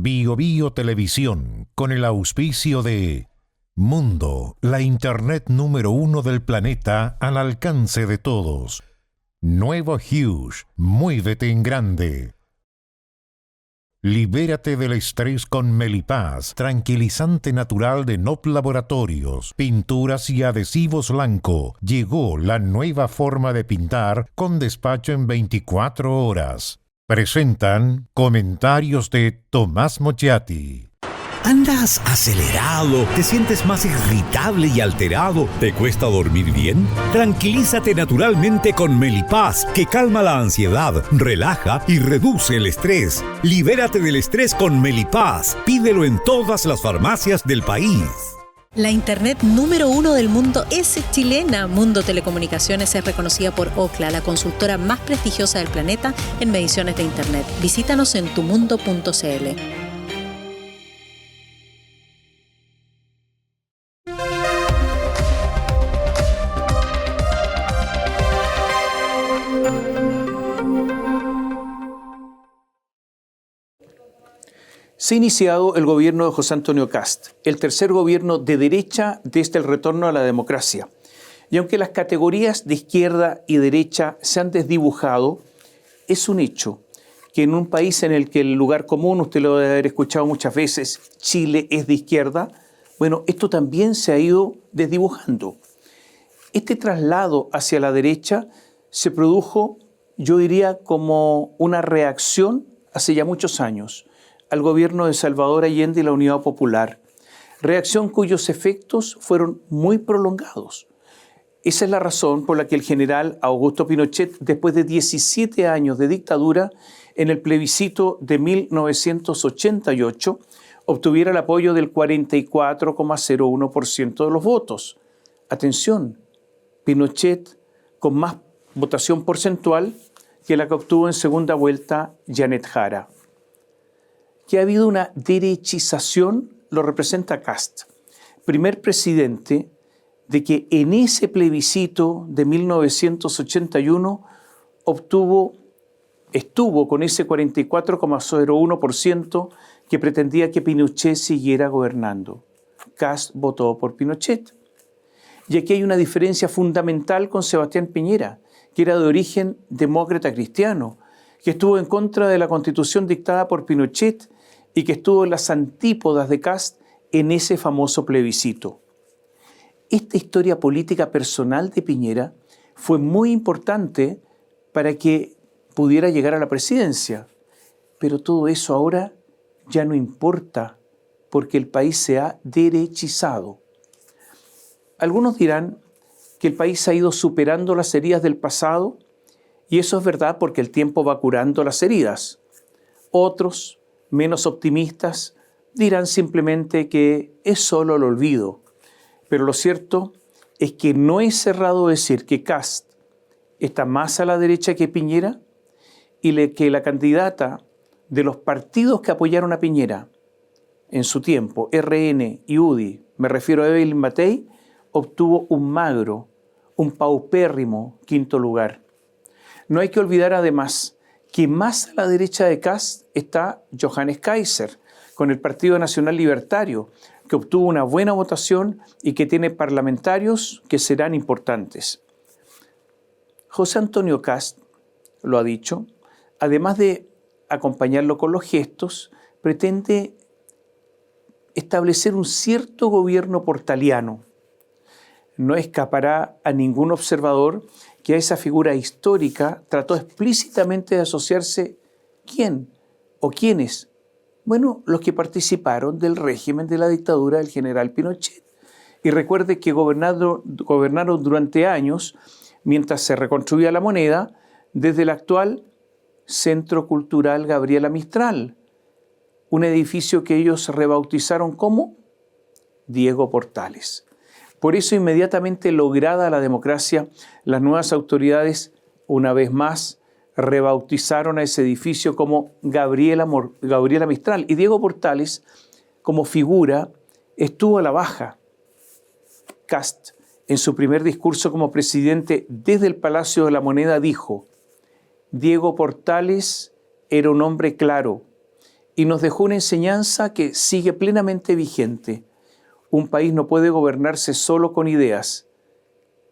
Bio Bio Televisión, con el auspicio de Mundo, la internet número 1 del planeta al alcance de todos. Nuevo Huge, muévete en grande. Libérate del estrés con Melipaz, tranquilizante natural de NOP Laboratorios, pinturas y adhesivos blanco. Llegó la nueva forma de pintar con despacho en 24 horas. Presentan comentarios de Tomás Mochiati. ¿Andas acelerado? ¿Te sientes más irritable y alterado? ¿Te cuesta dormir bien? Tranquilízate naturalmente con Melipaz, que calma la ansiedad, relaja y reduce el estrés. Libérate del estrés con Melipaz. Pídelo en todas las farmacias del país. La internet número 1 del mundo es chilena. Mundo Telecomunicaciones es reconocida por Ookla, la consultora más prestigiosa del planeta en mediciones de internet. Visítanos en tumundo.cl. Se ha iniciado el gobierno de José Antonio Kast, el tercer gobierno de derecha desde el retorno a la democracia. Y aunque las categorías de izquierda y derecha se han desdibujado, es un hecho que en un país en el que el lugar común, usted lo debe haber escuchado muchas veces, Chile es de izquierda, bueno, esto también se ha ido desdibujando. Este traslado hacia la derecha se produjo, yo diría, como una reacción hace ya muchos años al gobierno de Salvador Allende y la Unidad Popular, reacción cuyos efectos fueron muy prolongados. Esa es la razón por la que el general Augusto Pinochet, después de 17 años de dictadura, en el plebiscito de 1988, obtuviera el apoyo del 44,01% de los votos. Atención, Pinochet con más votación porcentual que la que obtuvo en segunda vuelta Janet Jara. Que ha habido una derechización lo representa Kast, primer presidente de que en ese plebiscito de 1981 estuvo con ese 44,01% que pretendía que Pinochet siguiera gobernando. Kast votó por Pinochet. Y aquí hay una diferencia fundamental con Sebastián Piñera, que era de origen demócrata cristiano, que estuvo en contra de la constitución dictada por Pinochet y que estuvo en las antípodas de Kast en ese famoso plebiscito. Esta historia política personal de Piñera fue muy importante para que pudiera llegar a la presidencia, pero todo eso ahora ya no importa porque el país se ha derechizado. Algunos dirán que el país ha ido superando las heridas del pasado y eso es verdad porque el tiempo va curando las heridas. Otros, menos optimistas, dirán simplemente que es solo el olvido. Pero lo cierto es que no es cerrado decir que Kast está más a la derecha que Piñera y que la candidata de los partidos que apoyaron a Piñera en su tiempo, RN y UDI, me refiero a Evelyn Matei, obtuvo un magro, un paupérrimo quinto lugar. No hay que olvidar además que más a la derecha de Kast está Johannes Kaiser, con el Partido Nacional Libertario, que obtuvo una buena votación y que tiene parlamentarios que serán importantes. José Antonio Kast, lo ha dicho, además de acompañarlo con los gestos, pretende establecer un cierto gobierno portaliano. No escapará a ningún observador que a esa figura histórica trató explícitamente de asociarse ¿quién o quiénes? Bueno, los que participaron del régimen de la dictadura del general Pinochet. Y recuerde que gobernaron durante años, mientras se reconstruía la moneda, desde el actual Centro Cultural Gabriela Mistral, un edificio que ellos rebautizaron como Diego Portales. Por eso, inmediatamente lograda la democracia, las nuevas autoridades, una vez más, rebautizaron a ese edificio como Gabriela Mistral. Y Diego Portales, como figura, estuvo a la baja. Kast, en su primer discurso como presidente desde el Palacio de la Moneda, dijo: Diego Portales era un hombre claro, y nos dejó una enseñanza que sigue plenamente vigente. Un país no puede gobernarse solo con ideas,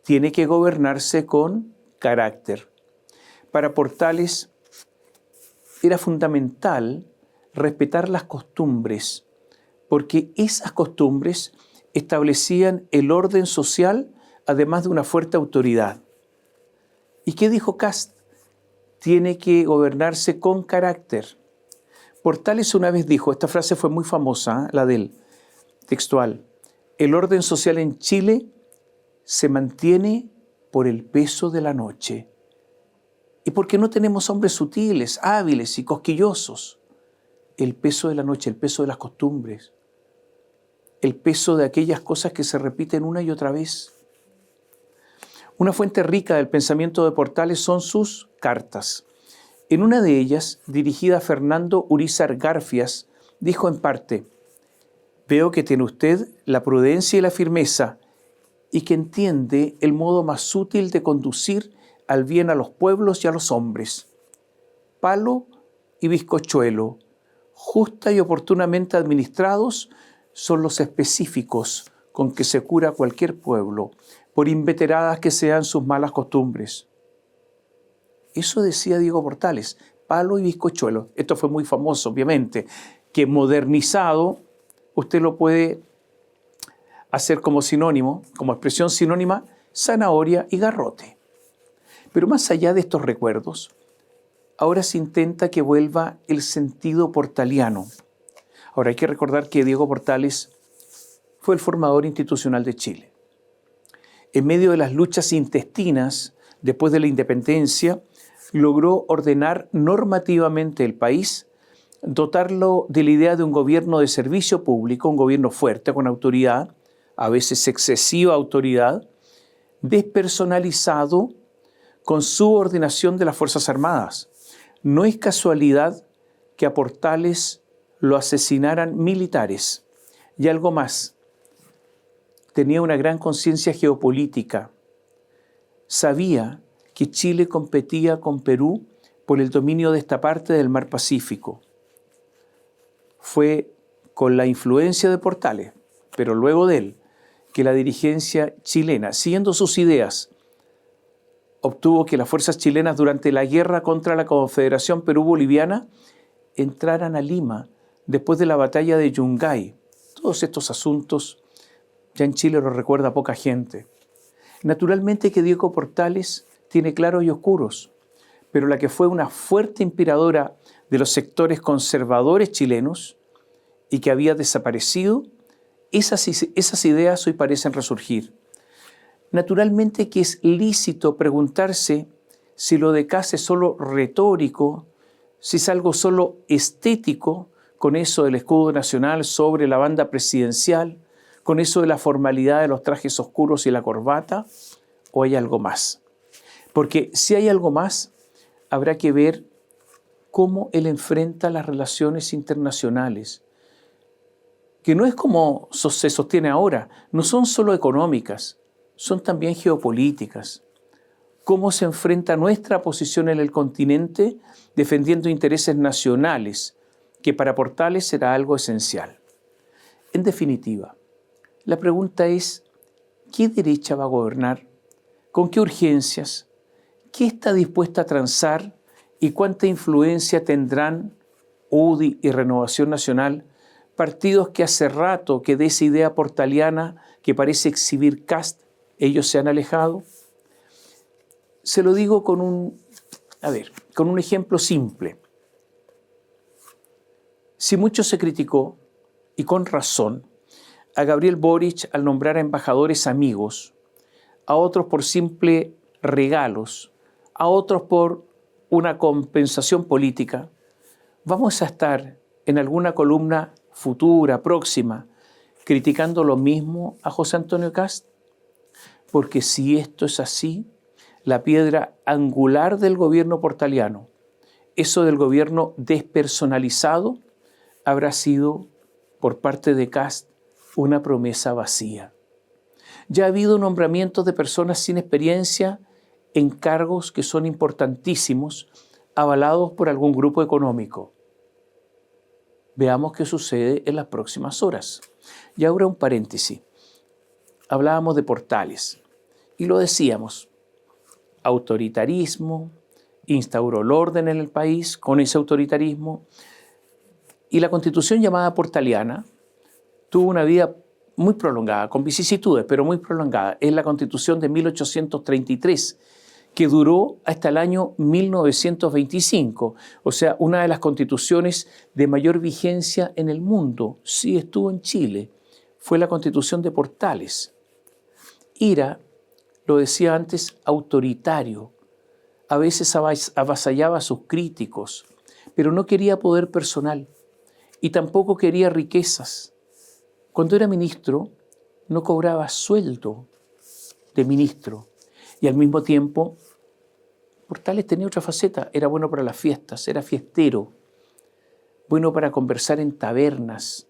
tiene que gobernarse con carácter. Para Portales era fundamental respetar las costumbres, porque esas costumbres establecían el orden social, además de una fuerte autoridad. ¿Y qué dijo Kast? Tiene que gobernarse con carácter. Portales una vez dijo, esta frase fue muy famosa, la del textual: el orden social en Chile se mantiene por el peso de la noche. ¿Y porque no tenemos hombres sutiles, hábiles y cosquillosos? El peso de la noche, el peso de las costumbres, el peso de aquellas cosas que se repiten una y otra vez. Una fuente rica del pensamiento de Portales son sus cartas. En una de ellas, dirigida a Fernando Urízar Garfias, dijo en parte: veo que tiene usted la prudencia y la firmeza y que entiende el modo más útil de conducir al bien a los pueblos y a los hombres. Palo y bizcochuelo, justa y oportunamente administrados, son los específicos con que se cura cualquier pueblo, por inveteradas que sean sus malas costumbres. Eso decía Diego Portales, palo y bizcochuelo. Esto fue muy famoso, obviamente, que modernizado usted lo puede hacer como sinónimo, como expresión sinónima, zanahoria y garrote. Pero más allá de estos recuerdos, ahora se intenta que vuelva el sentido portaliano. Ahora hay que recordar que Diego Portales fue el formador institucional de Chile. En medio de las luchas intestinas, después de la independencia, logró ordenar normativamente el país, dotarlo de la idea de un gobierno de servicio público, un gobierno fuerte, con autoridad, a veces excesiva autoridad, despersonalizado, con subordinación de las Fuerzas Armadas. No es casualidad que a Portales lo asesinaran militares. Y algo más, tenía una gran conciencia geopolítica. Sabía que Chile competía con Perú por el dominio de esta parte del Mar Pacífico. Fue con la influencia de Portales, pero luego de él, que la dirigencia chilena, siguiendo sus ideas, obtuvo que las fuerzas chilenas durante la guerra contra la Confederación Perú-Boliviana entraran a Lima después de la batalla de Yungay. Todos estos asuntos ya en Chile los recuerda poca gente. Naturalmente que Diego Portales tiene claros y oscuros, pero la que fue una fuerte inspiradora de los sectores conservadores chilenos y que había desaparecido, esas ideas hoy parecen resurgir. Naturalmente que es lícito preguntarse si lo de Kast es solo retórico, si es algo solo estético, con eso del escudo nacional sobre la banda presidencial, con eso de la formalidad de los trajes oscuros y la corbata, o hay algo más. Porque si hay algo más, habrá que ver cómo él enfrenta las relaciones internacionales, que no es como se sostiene ahora, no son solo económicas, son también geopolíticas. Cómo se enfrenta nuestra posición en el continente defendiendo intereses nacionales, que para Portales será algo esencial. En definitiva, la pregunta es, ¿qué derecha va a gobernar? ¿Con qué urgencias? ¿Qué está dispuesta a transar? ¿Y cuánta influencia tendrán UDI y Renovación Nacional, partidos que hace rato que de esa idea portaliana que parece exhibir Kast, ellos se han alejado? Se lo digo con un ejemplo simple. Si mucho se criticó, y con razón, a Gabriel Boric al nombrar a embajadores amigos, a otros por simple regalos, a otros por una compensación política, vamos a estar en alguna columna futura, próxima, criticando lo mismo a José Antonio Kast. Porque si esto es así, la piedra angular del gobierno portaliano, eso del gobierno despersonalizado, habrá sido, por parte de Kast, una promesa vacía. Ya ha habido nombramientos de personas sin experiencia en cargos que son importantísimos, avalados por algún grupo económico. Veamos qué sucede en las próximas horas. Y ahora un paréntesis. Hablábamos de Portales y lo decíamos. Autoritarismo, instauró el orden en el país con ese autoritarismo y la constitución llamada portaliana tuvo una vida muy prolongada, con vicisitudes, pero muy prolongada. Es la constitución de 1833, que duró hasta el año 1925, o sea, una de las constituciones de mayor vigencia en el mundo. Sí, estuvo en Chile, fue la constitución de Portales. Era, lo decía antes, autoritario. A veces avasallaba a sus críticos, pero no quería poder personal y tampoco quería riquezas. Cuando era ministro, no cobraba sueldo de ministro y al mismo tiempo, Portales tenía otra faceta, era bueno para las fiestas, era fiestero, bueno para conversar en tabernas,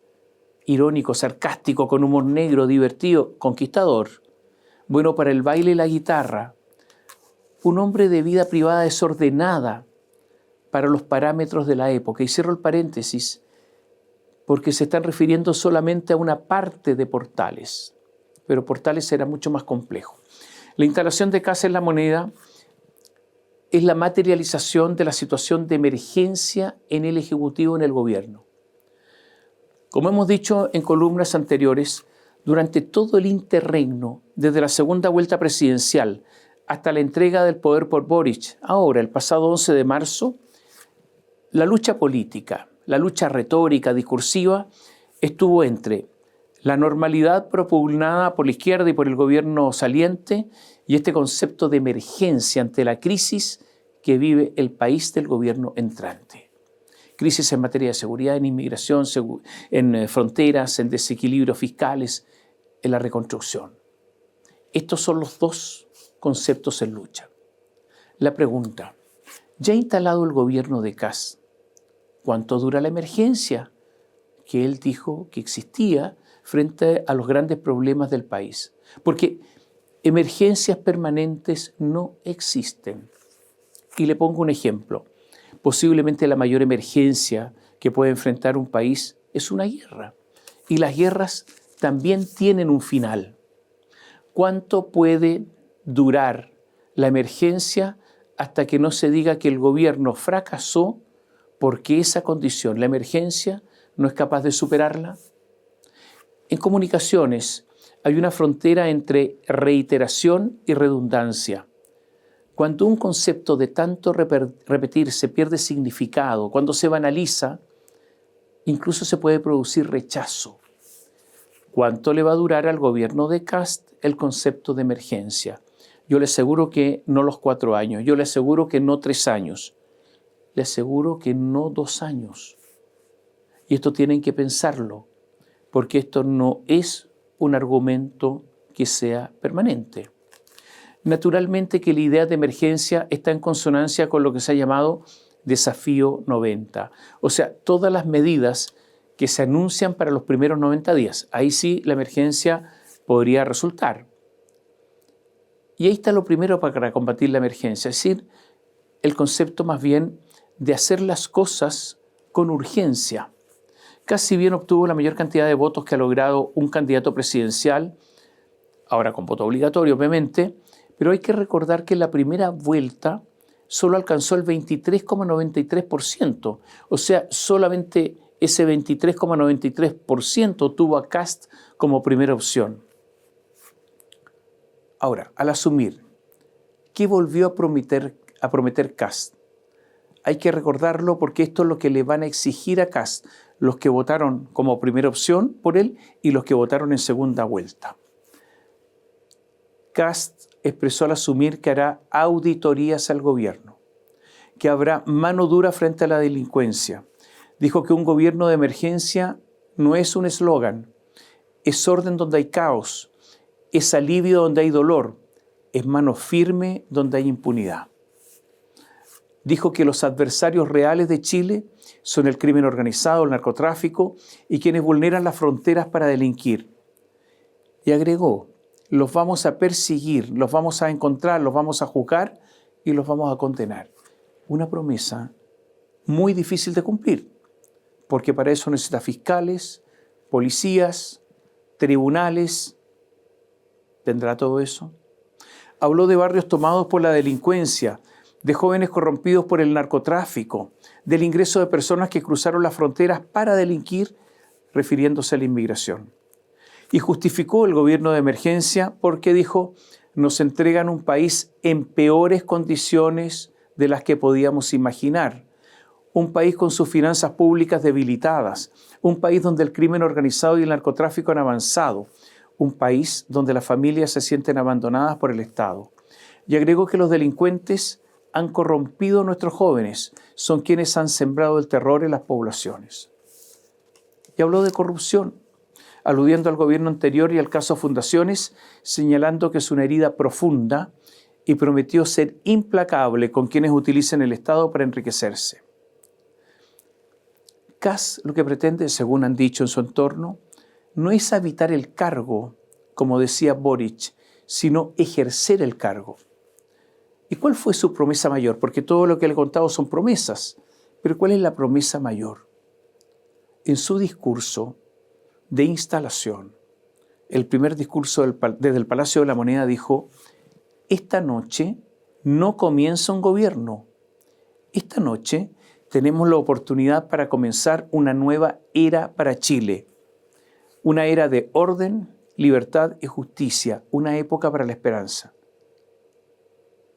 irónico, sarcástico, con humor negro, divertido, conquistador, bueno para el baile y la guitarra, un hombre de vida privada desordenada para los parámetros de la época. Y cierro el paréntesis porque se están refiriendo solamente a una parte de Portales, pero Portales era mucho más complejo. La instalación de Kast en la moneda es la materialización de la situación de emergencia en el Ejecutivo, en el gobierno. Como hemos dicho en columnas anteriores, durante todo el interregno, desde la segunda vuelta presidencial hasta la entrega del poder por Boric, ahora, el pasado 11 de marzo, la lucha política, la lucha retórica, discursiva, estuvo entre la normalidad propugnada por la izquierda y por el gobierno saliente y este concepto de emergencia ante la crisis que vive el país del gobierno entrante. Crisis en materia de seguridad, en inmigración, en fronteras, en desequilibrios fiscales, en la reconstrucción. Estos son los dos conceptos en lucha. La pregunta, ya instalado el gobierno de Kast, ¿cuánto dura la emergencia que él dijo que existía frente a los grandes problemas del país? Porque emergencias permanentes no existen. Y le pongo un ejemplo. Posiblemente la mayor emergencia que puede enfrentar un país es una guerra. Y las guerras también tienen un final. ¿Cuánto puede durar la emergencia hasta que no se diga que el gobierno fracasó porque esa condición, la emergencia, no es capaz de superarla? En comunicaciones hay una frontera entre reiteración y redundancia. Cuando un concepto de tanto repetirse pierde significado, cuando se banaliza, incluso se puede producir rechazo. ¿Cuánto le va a durar al gobierno de Kast el concepto de emergencia? Yo le aseguro que no los 4 años, yo le aseguro que no 3 años, le aseguro que no 2 años. Y esto tienen que pensarlo, porque esto no es un argumento que sea permanente. Naturalmente que la idea de emergencia está en consonancia con lo que se ha llamado desafío 90. O sea, todas las medidas que se anuncian para los primeros 90 días. Ahí sí la emergencia podría resultar. Y ahí está lo primero para combatir la emergencia, es decir, el concepto más bien de hacer las cosas con urgencia. Casi bien obtuvo la mayor cantidad de votos que ha logrado un candidato presidencial, ahora con voto obligatorio obviamente, pero hay que recordar que en la primera vuelta solo alcanzó el 23,93%, o sea, solamente ese 23,93% tuvo a Kast como primera opción. Ahora, al asumir, ¿qué volvió a prometer Kast? Hay que recordarlo porque esto es lo que le van a exigir a Kast, los que votaron como primera opción por él y los que votaron en segunda vuelta. Kast expresó al asumir que hará auditorías al gobierno, que habrá mano dura frente a la delincuencia. Dijo que un gobierno de emergencia no es un eslogan, es orden donde hay caos, es alivio donde hay dolor, es mano firme donde hay impunidad. Dijo que los adversarios reales de Chile son el crimen organizado, el narcotráfico y quienes vulneran las fronteras para delinquir. Y agregó, los vamos a perseguir, los vamos a encontrar, los vamos a juzgar y los vamos a condenar. Una promesa muy difícil de cumplir, porque para eso necesita fiscales, policías, tribunales. ¿Tendrá todo eso? Habló de barrios tomados por la delincuencia, de jóvenes corrompidos por el narcotráfico, del ingreso de personas que cruzaron las fronteras para delinquir, refiriéndose a la inmigración. Y justificó el gobierno de emergencia porque dijo, nos entregan un país en peores condiciones de las que podíamos imaginar. Un país con sus finanzas públicas debilitadas, un país donde el crimen organizado y el narcotráfico han avanzado, un país donde las familias se sienten abandonadas por el Estado. Y agregó que los delincuentes han corrompido a nuestros jóvenes, son quienes han sembrado el terror en las poblaciones. Y habló de corrupción, aludiendo al gobierno anterior y al caso Fundaciones, señalando que es una herida profunda y prometió ser implacable con quienes utilicen el Estado para enriquecerse. Kast lo que pretende, según han dicho en su entorno, no es habitar el cargo, como decía Boric, sino ejercer el cargo. ¿Y cuál fue su promesa mayor? Porque todo lo que le he contado son promesas, pero ¿cuál es la promesa mayor? En su discurso de instalación, el primer discurso desde el Palacio de la Moneda dijo, esta noche no comienza un gobierno, esta noche tenemos la oportunidad para comenzar una nueva era para Chile. Una era de orden, libertad y justicia, una época para la esperanza.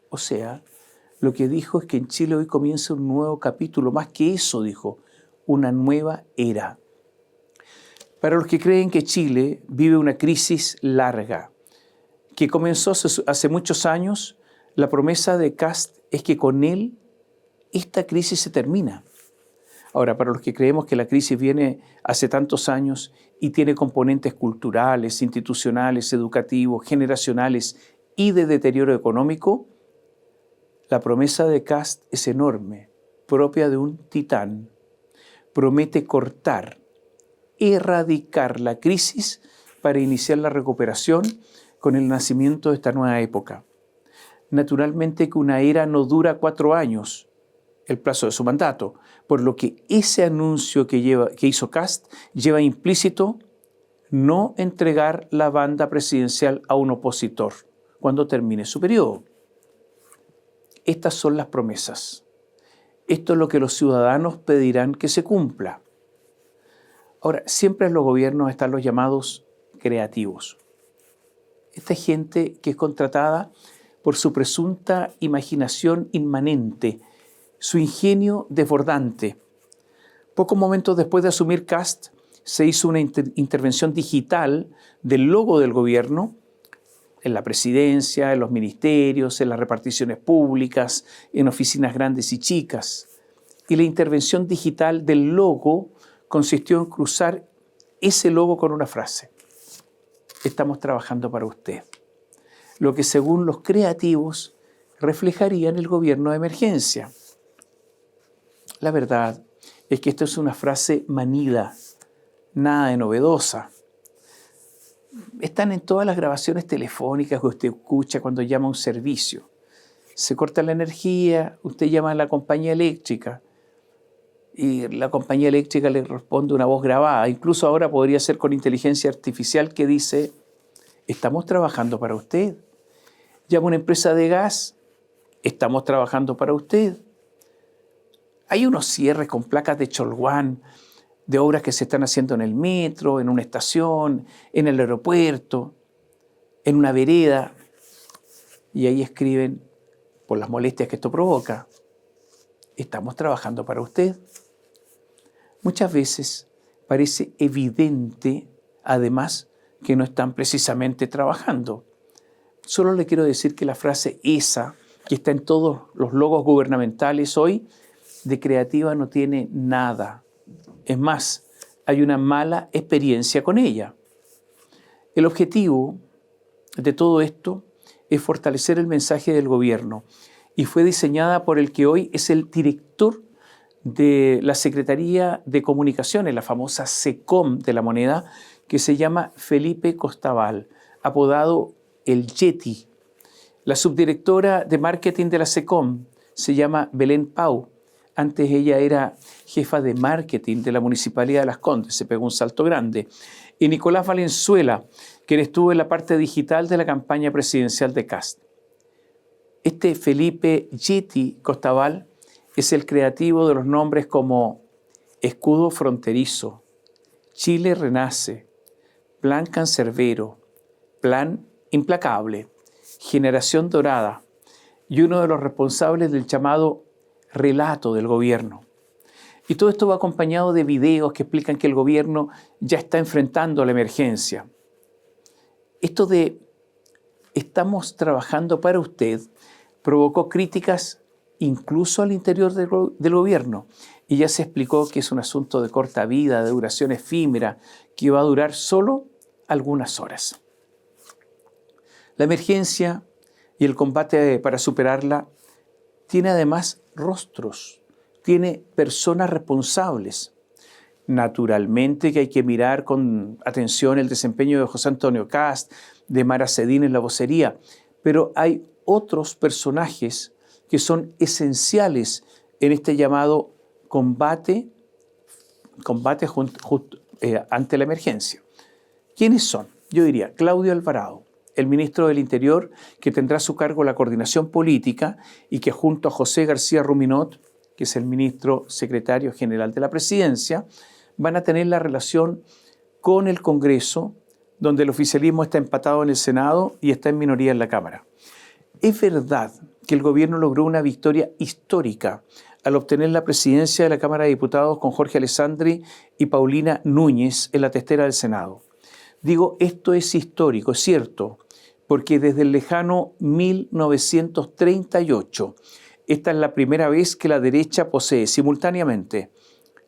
O sea, lo que dijo es que en Chile hoy comienza un nuevo capítulo, más que eso dijo, una nueva era. Para los que creen que Chile vive una crisis larga, que comenzó hace muchos años, la promesa de Kast es que con él esta crisis se termina. Ahora, para los que creemos que la crisis viene hace tantos años y tiene componentes culturales, institucionales, educativos, generacionales y de deterioro económico, la promesa de Kast es enorme, propia de un titán. Promete cortar, erradicar la crisis para iniciar la recuperación con el nacimiento de esta nueva época. Naturalmente que una era no dura 4 años, el plazo de su mandato, por lo que ese anuncio que hizo Kast lleva implícito no entregar la banda presidencial a un opositor cuando termine su periodo. Estas son las promesas. Esto es lo que los ciudadanos pedirán que se cumpla. Ahora, siempre en los gobiernos están los llamados creativos. Esta gente que es contratada por su presunta imaginación inmanente, su ingenio desbordante. Pocos momentos después de asumir Kast, se hizo una intervención digital del logo del gobierno en la presidencia, en los ministerios, en las reparticiones públicas, en oficinas grandes y chicas. Y la intervención digital del logo consistió en cruzar ese logo con una frase. Estamos trabajando para usted. Lo que según los creativos reflejaría en el gobierno de emergencia. La verdad es que esto es una frase manida, nada de novedosa. Están en todas las grabaciones telefónicas que usted escucha cuando llama a un servicio. Se corta la energía, usted llama a la compañía eléctrica y la compañía eléctrica le responde una voz grabada. Incluso ahora podría ser con inteligencia artificial que dice, estamos trabajando para usted. Llama a una empresa de gas, estamos trabajando para usted. Hay unos cierres con placas de Cholguán, de obras que se están haciendo en el metro, en una estación, en el aeropuerto, en una vereda. Y ahí escriben, por las molestias que esto provoca, estamos trabajando para usted. Muchas veces parece evidente, además, que no están precisamente trabajando. Solo le quiero decir que la frase esa, que está en todos los logos gubernamentales hoy, de creativa no tiene nada. Es más, hay una mala experiencia con ella. El objetivo de todo esto es fortalecer el mensaje del gobierno y fue diseñada por el que hoy es el director de la Secretaría de Comunicaciones, la famosa SECOM de la Moneda, que se llama Felipe Costabal, apodado el Yeti. La subdirectora de marketing de la SECOM se llama Belén Pau, Antes ella era jefa de marketing de la Municipalidad de Las Condes, se pegó un salto grande. Y Nicolás Valenzuela, quien estuvo en la parte digital de la campaña presidencial de Kast. Este Felipe Yeti Costabal es el creativo de los nombres como Escudo Fronterizo, Chile Renace, Plan Cancerbero, Plan Implacable, Generación Dorada y uno de los responsables del llamado relato del gobierno. Y todo esto va acompañado de videos que explican que el gobierno ya está enfrentando la emergencia. Esto de estamos trabajando para usted provocó críticas incluso al interior del gobierno. Y ya se explicó que es un asunto de corta vida, de duración efímera, que va a durar solo algunas horas. La emergencia y el combate para superarla tiene además rostros, tiene personas responsables. Naturalmente que hay que mirar con atención el desempeño de José Antonio Kast, de Mara Cedín en la vocería, pero hay otros personajes que son esenciales en este llamado combate ante la emergencia. ¿Quiénes son? Yo diría Claudio Alvarado, el ministro del Interior, que tendrá a su cargo la coordinación política y que junto a José García Ruminot, que es el ministro secretario general de la presidencia, van a tener la relación con el Congreso, donde el oficialismo está empatado en el Senado y está en minoría en la Cámara. Es verdad que el gobierno logró una victoria histórica al obtener la presidencia de la Cámara de Diputados con Jorge Alessandri y Paulina Núñez en la testera del Senado. Digo, esto es histórico, es cierto, porque desde el lejano 1938, esta es la primera vez que la derecha posee simultáneamente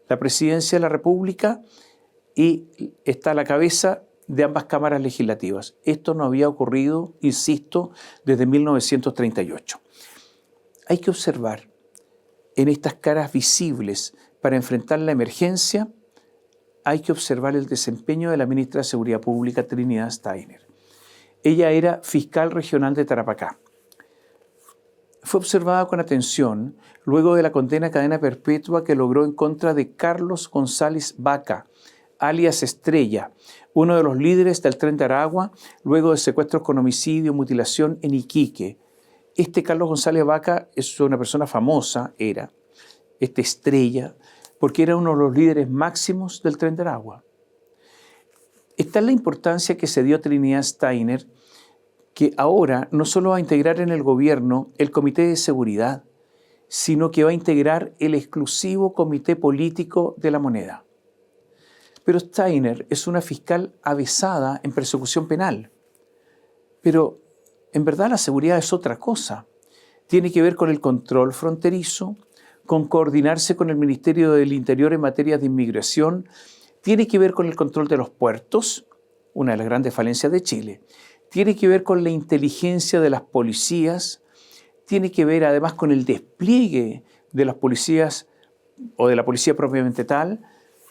la presidencia de la República y está a la cabeza de ambas cámaras legislativas. Esto no había ocurrido, insisto, desde 1938. Hay que observar en estas caras visibles para enfrentar la emergencia, hay que observar el desempeño de la ministra de Seguridad Pública, Trinidad Steiner. Ella era fiscal regional de Tarapacá. Fue observada con atención luego de la condena a cadena perpetua que logró en contra de Carlos González Vaca, alias Estrella, uno de los líderes del Tren de Aragua, luego de secuestros con homicidio y mutilación en Iquique. Este Carlos González Vaca es una persona famosa, Estrella, porque era uno de los líderes máximos del Tren de Aragua. Esta es la importancia que se dio a Trinidad Steiner, que ahora no solo va a integrar en el gobierno el Comité de Seguridad, sino que va a integrar el exclusivo Comité Político de la Moneda. Pero Steiner es una fiscal avesada en persecución penal. Pero en verdad la seguridad es otra cosa. Tiene que ver con el control fronterizo, con coordinarse con el Ministerio del Interior en materia de inmigración, tiene que ver con el control de los puertos, una de las grandes falencias de Chile, tiene que ver con la inteligencia de las policías, tiene que ver además con el despliegue de las policías o de la policía propiamente tal,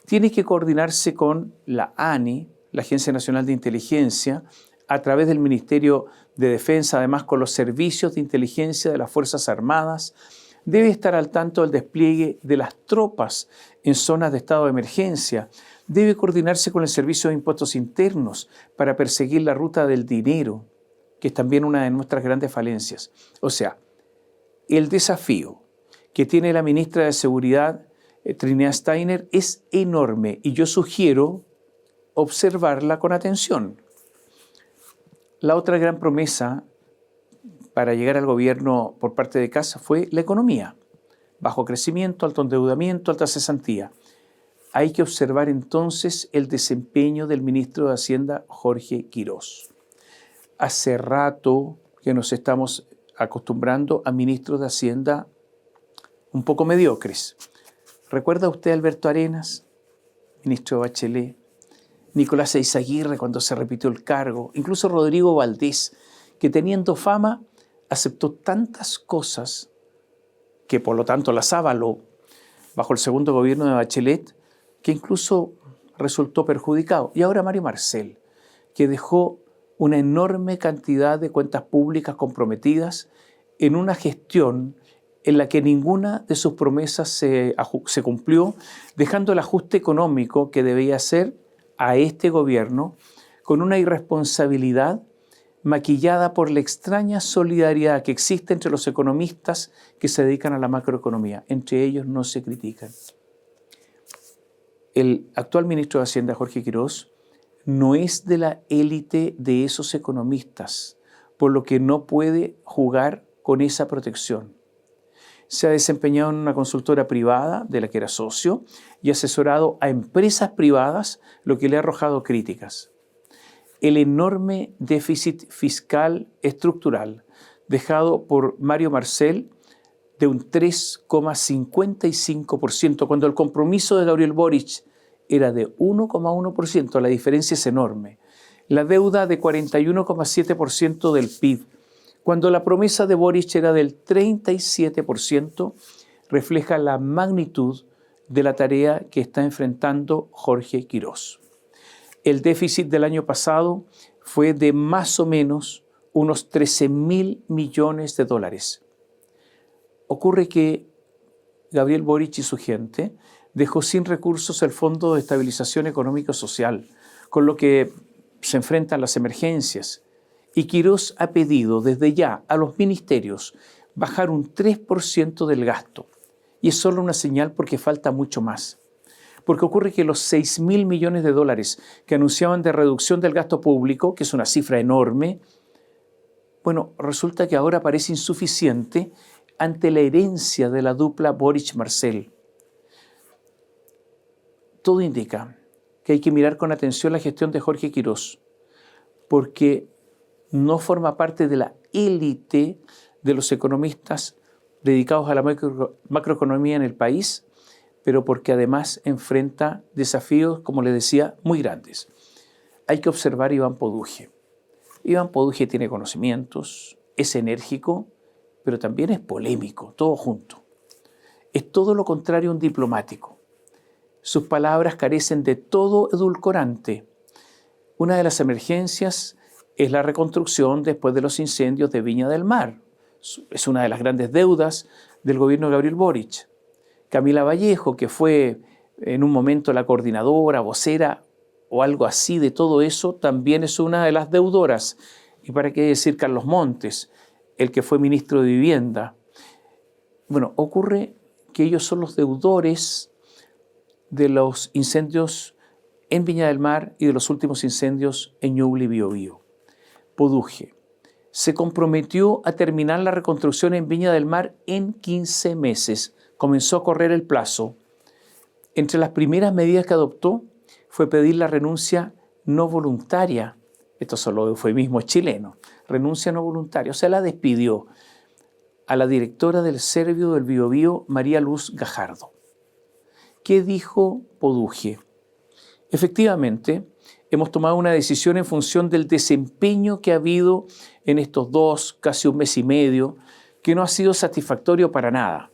tiene que coordinarse con la ANI, la Agencia Nacional de Inteligencia, a través del Ministerio de Defensa, además con los servicios de inteligencia de las Fuerzas Armadas, debe estar al tanto del despliegue de las tropas en zonas de estado de emergencia, debe coordinarse con el Servicio de Impuestos Internos para perseguir la ruta del dinero, que es también una de nuestras grandes falencias. O sea, el desafío que tiene la ministra de Seguridad, Trinidad Steiner, es enorme y yo sugiero observarla con atención. La otra gran promesa para llegar al gobierno por parte de Kast fue la economía. Bajo crecimiento, alto endeudamiento, alta cesantía. Hay que observar entonces el desempeño del ministro de Hacienda, Jorge Quirós. Hace rato que nos estamos acostumbrando a ministros de Hacienda un poco mediocres. ¿Recuerda usted a Alberto Arenas, ministro de Bachelet? Nicolás Eizaguirre cuando se repitió el cargo, incluso Rodrigo Valdés, que teniendo fama aceptó tantas cosas que por lo tanto las avaló bajo el segundo gobierno de Bachelet, que incluso resultó perjudicado. Y ahora Mario Marcel, que dejó una enorme cantidad de cuentas públicas comprometidas en una gestión en la que ninguna de sus promesas se cumplió, dejando el ajuste económico que debía hacer a este gobierno con una irresponsabilidad maquillada por la extraña solidaridad que existe entre los economistas que se dedican a la macroeconomía. Entre ellos no se critican. El actual ministro de Hacienda, Jorge Quirós, no es de la élite de esos economistas, por lo que no puede jugar con esa protección. Se ha desempeñado en una consultora privada de la que era socio y asesorado a empresas privadas, lo que le ha arrojado críticas. El enorme déficit fiscal estructural dejado por Mario Marcel de un 3,55%, cuando el compromiso de Gabriel Boric era de 1,1%, la diferencia es enorme. La deuda de 41,7% del PIB, cuando la promesa de Boric era del 37%, refleja la magnitud de la tarea que está enfrentando Jorge Quirós. El déficit del año pasado fue de más o menos unos 13.000 millones de dólares. Ocurre que Gabriel Boric y su gente dejó sin recursos el Fondo de Estabilización Económica y Social, con lo que se enfrentan las emergencias. Y Quirós ha pedido desde ya a los ministerios bajar un 3% del gasto. Y es solo una señal porque falta mucho más. Porque ocurre que los 6.000 millones de dólares que anunciaban de reducción del gasto público, que es una cifra enorme, bueno, resulta que ahora parece insuficiente ante la herencia de la dupla Boric-Marcel. Todo indica que hay que mirar con atención la gestión de Jorge Quirós, porque no forma parte de la élite de los economistas dedicados a la macroeconomía en el país, pero porque además enfrenta desafíos, como les decía, muy grandes. Hay que observar a Iván Poduje. Iván Poduje tiene conocimientos, es enérgico, pero también es polémico, todo junto. Es todo lo contrario a un diplomático. Sus palabras carecen de todo edulcorante. Una de las emergencias es la reconstrucción después de los incendios de Viña del Mar. Es una de las grandes deudas del gobierno de Gabriel Boric. Camila Vallejo, que fue en un momento la coordinadora, vocera o algo así de todo eso, también es una de las deudoras. Y para qué decir Carlos Montes, el que fue ministro de Vivienda. Bueno, ocurre que ellos son los deudores de los incendios en Viña del Mar y de los últimos incendios en Ñuble y Biobío. Poduje se comprometió a terminar la reconstrucción en Viña del Mar en 15 meses. Comenzó a correr el plazo. Entre las primeras medidas que adoptó fue pedir la renuncia no voluntaria. Esto son los eufemismos chilenos. Renuncia no voluntaria. O sea, la despidió a la directora del Servio del Biobío, María Luz Gajardo. ¿Qué dijo Poduje? Efectivamente, hemos tomado una decisión en función del desempeño que ha habido en estos casi un mes y medio, que no ha sido satisfactorio para nada.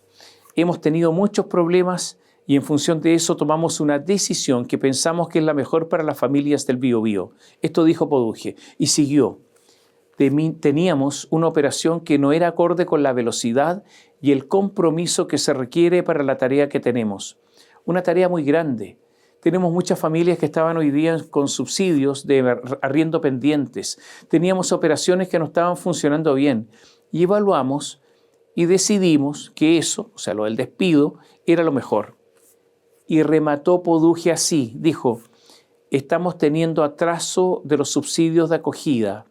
Hemos tenido muchos problemas y en función de eso tomamos una decisión que pensamos que es la mejor para las familias del Biobío. Esto dijo Poduje y siguió. Teníamos una operación que no era acorde con la velocidad y el compromiso que se requiere para la tarea que tenemos. Una tarea muy grande. Tenemos muchas familias que estaban hoy día con subsidios de arriendo pendientes. Teníamos operaciones que no estaban funcionando bien. Y evaluamos y decidimos que eso, o sea, lo del despido, era lo mejor. Y remató Poduje así. Dijo, estamos teniendo atraso de los subsidios de acogida.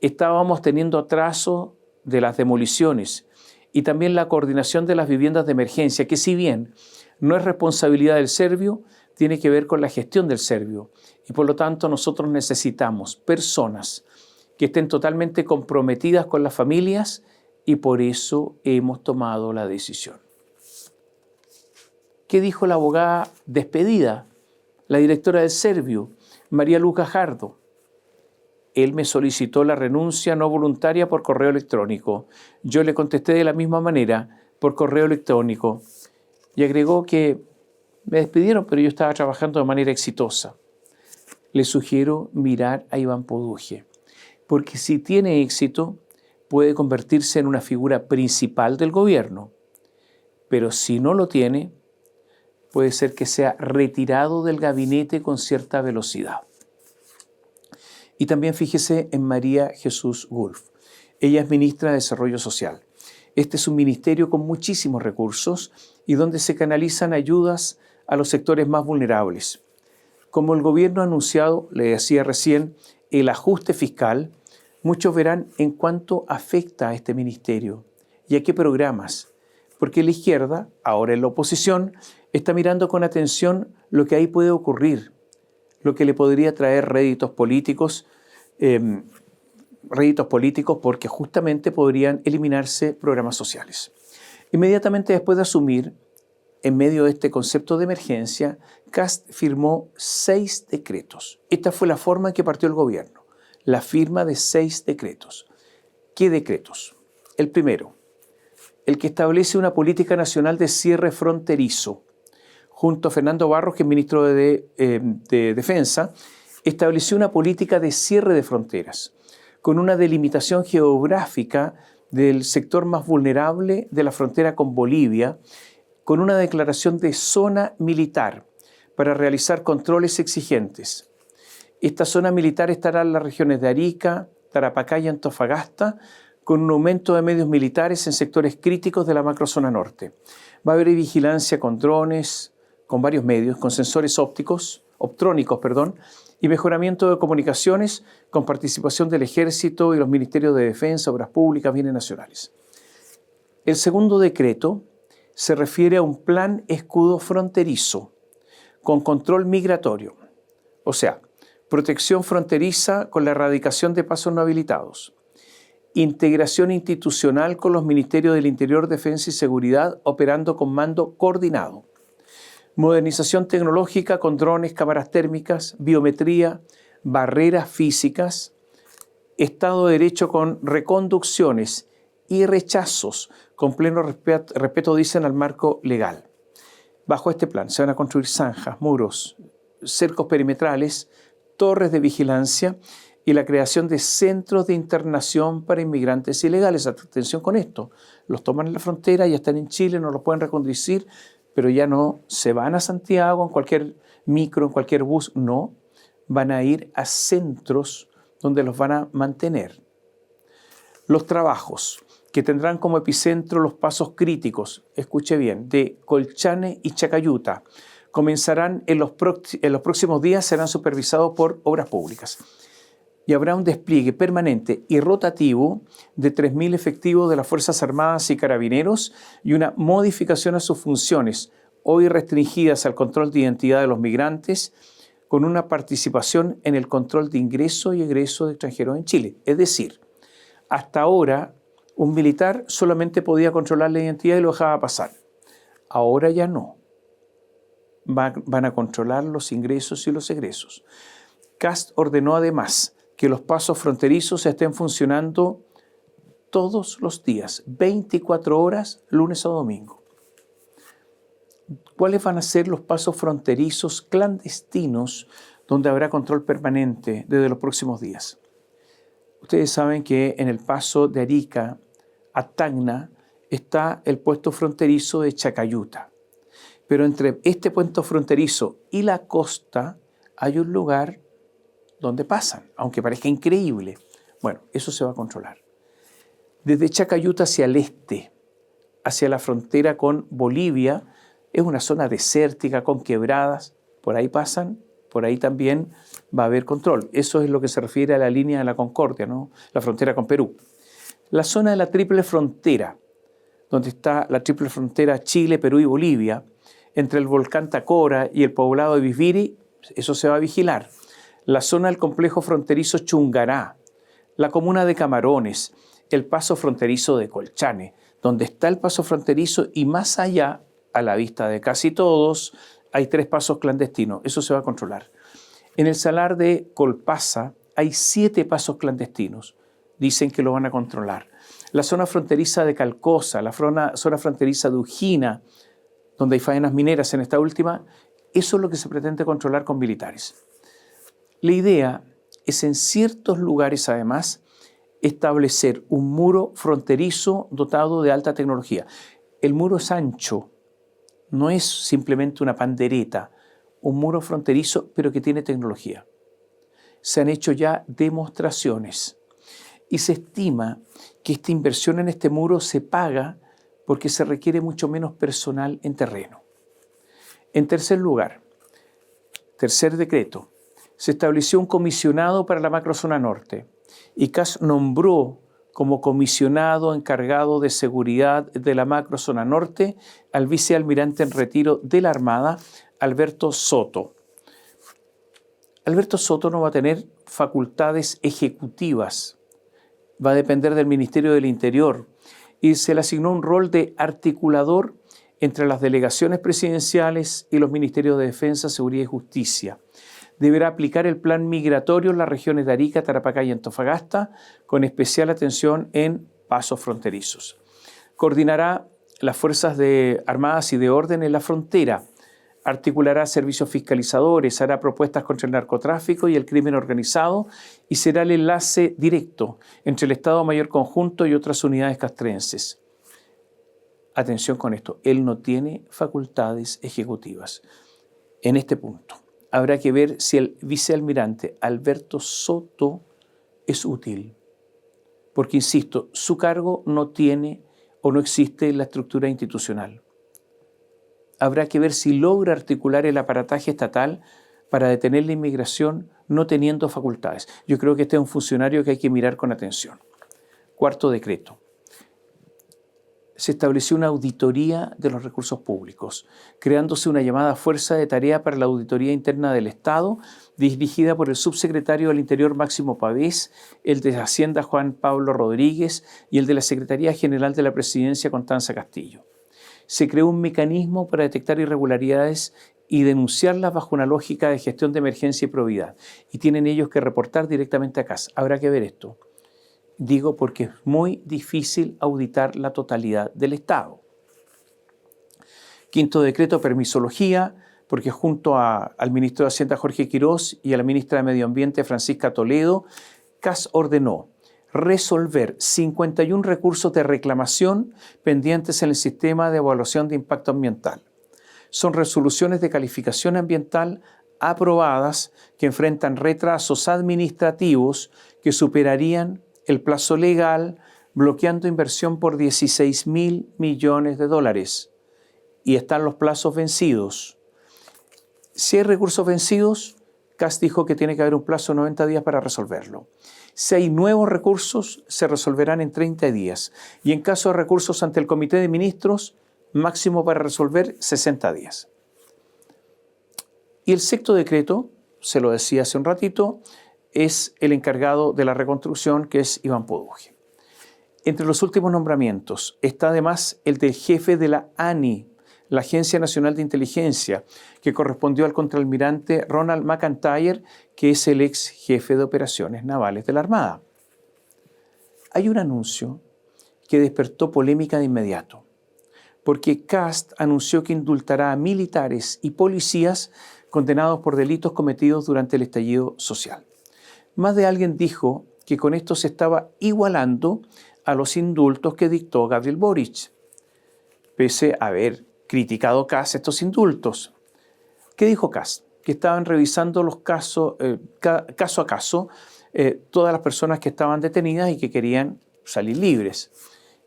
Estábamos teniendo atraso de las demoliciones y también la coordinación de las viviendas de emergencia, que si bien no es responsabilidad del Servio, tiene que ver con la gestión del Servio. Y por lo tanto nosotros necesitamos personas que estén totalmente comprometidas con las familias y por eso hemos tomado la decisión. ¿Qué dijo la abogada despedida, la directora del Servio, María Luz Gajardo? Él me solicitó la renuncia no voluntaria por correo electrónico. Yo le contesté de la misma manera, por correo electrónico. Y agregó que me despidieron, pero yo estaba trabajando de manera exitosa. Le sugiero mirar a Iván Poduje, porque si tiene éxito, puede convertirse en una figura principal del gobierno. pero si no lo tiene, puede ser que sea retirado del gabinete con cierta velocidad. Y también fíjese en María Jesús Wolf. Ella es ministra de Desarrollo Social. Este es un ministerio con muchísimos recursos y donde se canalizan ayudas a los sectores más vulnerables. Como el gobierno ha anunciado, le decía recién, el ajuste fiscal, muchos verán en cuánto afecta a este ministerio y a qué programas, porque la izquierda, ahora en la oposición, está mirando con atención lo que ahí puede ocurrir, lo que le podría traer réditos políticos porque justamente podrían eliminarse programas sociales. Inmediatamente después de asumir, en medio de este concepto de emergencia, Kast firmó 6 decretos. Esta fue la forma en que partió el gobierno, la firma de 6 decretos. ¿Qué decretos? El primero, el que establece una política nacional de cierre fronterizo. Junto a Fernando Barros, que es ministro de Defensa, estableció una política de cierre de fronteras, con una delimitación geográfica del sector más vulnerable de la frontera con Bolivia, con una declaración de zona militar para realizar controles exigentes. Esta zona militar estará en las regiones de Arica, Tarapacá y Antofagasta, con un aumento de medios militares en sectores críticos de la macrozona norte. Va a haber vigilancia con drones, con varios medios, con sensores optrónicos, y mejoramiento de comunicaciones con participación del Ejército y los Ministerios de Defensa, Obras Públicas, Bienes Nacionales. El segundo decreto se refiere a un plan escudo fronterizo con control migratorio, o sea, protección fronteriza con la erradicación de pasos no habilitados, integración institucional con los Ministerios del Interior, Defensa y Seguridad operando con mando coordinado, modernización tecnológica con drones, cámaras térmicas, biometría, barreras físicas, Estado de Derecho con reconducciones y rechazos con pleno respeto, dicen, al marco legal. Bajo este plan se van a construir zanjas, muros, cercos perimetrales, torres de vigilancia y la creación de centros de internación para inmigrantes ilegales. Atención con esto, los toman en la frontera, ya están en Chile, no los pueden reconducir, pero ya no se van a Santiago en cualquier micro, en cualquier bus, no, van a ir a centros donde los van a mantener. Los trabajos que tendrán como epicentro los pasos críticos, escuche bien, de Colchane y Chacayuta, comenzarán en los próximos días, serán supervisados por Obras Públicas. Y habrá un despliegue permanente y rotativo de 3.000 efectivos de las Fuerzas Armadas y Carabineros y una modificación a sus funciones, hoy restringidas al control de identidad de los migrantes, con una participación en el control de ingreso y egreso de extranjeros en Chile. Es decir, hasta ahora un militar solamente podía controlar la identidad y lo dejaba pasar. Ahora ya no. Van a controlar los ingresos y los egresos. Kast ordenó además que los pasos fronterizos estén funcionando todos los días, 24 horas, lunes a domingo. ¿Cuáles van a ser los pasos fronterizos clandestinos donde habrá control permanente desde los próximos días? Ustedes saben que en el paso de Arica a Tacna está el puesto fronterizo de Chacayuta. Pero entre este puesto fronterizo y la costa hay un lugar donde pasan, aunque parezca increíble. Bueno, eso se va a controlar. Desde Chacayuta hacia el este, hacia la frontera con Bolivia, es una zona desértica con quebradas, por ahí pasan, por ahí también va a haber control. Eso es lo que se refiere a la línea de la Concordia, ¿no? La frontera con Perú. La zona de la triple frontera, donde está la triple frontera Chile, Perú y Bolivia, entre el volcán Tacora y el poblado de Bisbiri, eso se va a vigilar. La zona del complejo fronterizo Chungará, la comuna de Camarones, el paso fronterizo de Colchane, donde está el paso fronterizo y más allá, a la vista de casi todos, hay 3 pasos clandestinos. Eso se va a controlar. En el salar de Colpasa hay 7 pasos clandestinos. Dicen que lo van a controlar. La zona fronteriza de Calcosa, la zona fronteriza de Ujina, donde hay faenas mineras en esta última, eso es lo que se pretende controlar con militares. La idea es en ciertos lugares, además, establecer un muro fronterizo dotado de alta tecnología. El muro es ancho, no es simplemente una pandereta, un muro fronterizo, pero que tiene tecnología. Se han hecho ya demostraciones y se estima que esta inversión en este muro se paga porque se requiere mucho menos personal en terreno. En tercer lugar, tercer decreto, se estableció un comisionado para la macrozona norte y CAS nombró como comisionado encargado de seguridad de la macrozona norte al vicealmirante en retiro de la Armada, Alberto Soto. Alberto Soto no va a tener facultades ejecutivas, va a depender del Ministerio del Interior y se le asignó un rol de articulador entre las delegaciones presidenciales y los ministerios de Defensa, Seguridad y Justicia. Deberá aplicar el plan migratorio en las regiones de Arica, Tarapacá y Antofagasta, con especial atención en pasos fronterizos. Coordinará las fuerzas armadas y de orden en la frontera, articulará servicios fiscalizadores, hará propuestas contra el narcotráfico y el crimen organizado y será el enlace directo entre el Estado Mayor Conjunto y otras unidades castrenses. Atención con esto, él no tiene facultades ejecutivas. En este punto, habrá que ver si el vicealmirante Alberto Soto es útil. Porque, insisto, su cargo no tiene o no existe en la estructura institucional. Habrá que ver si logra articular el aparataje estatal para detener la inmigración no teniendo facultades. Yo creo que este es un funcionario que hay que mirar con atención. Cuarto decreto. Se estableció una auditoría de los recursos públicos, creándose una llamada Fuerza de Tarea para la Auditoría Interna del Estado, dirigida por el subsecretario del Interior Máximo Pavés, el de Hacienda Juan Pablo Rodríguez y el de la Secretaría General de la Presidencia Constanza Castillo. Se creó un mecanismo para detectar irregularidades y denunciarlas bajo una lógica de gestión de emergencia y probidad, y tienen ellos que reportar directamente a CAS. Habrá que ver esto. Digo porque es muy difícil auditar la totalidad del Estado. Quinto decreto, permisología, porque junto al ministro de Hacienda Jorge Quirós y a la ministra de Medio Ambiente Francisca Toledo, CAS ordenó resolver 51 recursos de reclamación pendientes en el sistema de evaluación de impacto ambiental. Son resoluciones de calificación ambiental aprobadas que enfrentan retrasos administrativos que superarían el plazo legal, bloqueando inversión por $16.000 millones. Y están los plazos vencidos. Si hay recursos vencidos, CAS dijo que tiene que haber un plazo de 90 días para resolverlo. Si hay nuevos recursos, se resolverán en 30 días. Y en caso de recursos ante el Comité de Ministros, máximo para resolver 60 días. Y el sexto decreto, se lo decía hace un ratito, es el encargado de la reconstrucción, que es Iván Poduje. Entre los últimos nombramientos está además el del jefe de la ANI, la Agencia Nacional de Inteligencia, que correspondió al contraalmirante Ronald McIntyre, que es el ex jefe de operaciones navales de la Armada. Hay un anuncio que despertó polémica de inmediato, porque CAS anunció que indultará a militares y policías condenados por delitos cometidos durante el estallido social. Más de alguien dijo que con esto se estaba igualando a los indultos que dictó Gabriel Boric, pese a haber criticado CAS estos indultos. ¿Qué dijo CAS? Que estaban revisando los casos, caso a caso, todas las personas que estaban detenidas y que querían salir libres.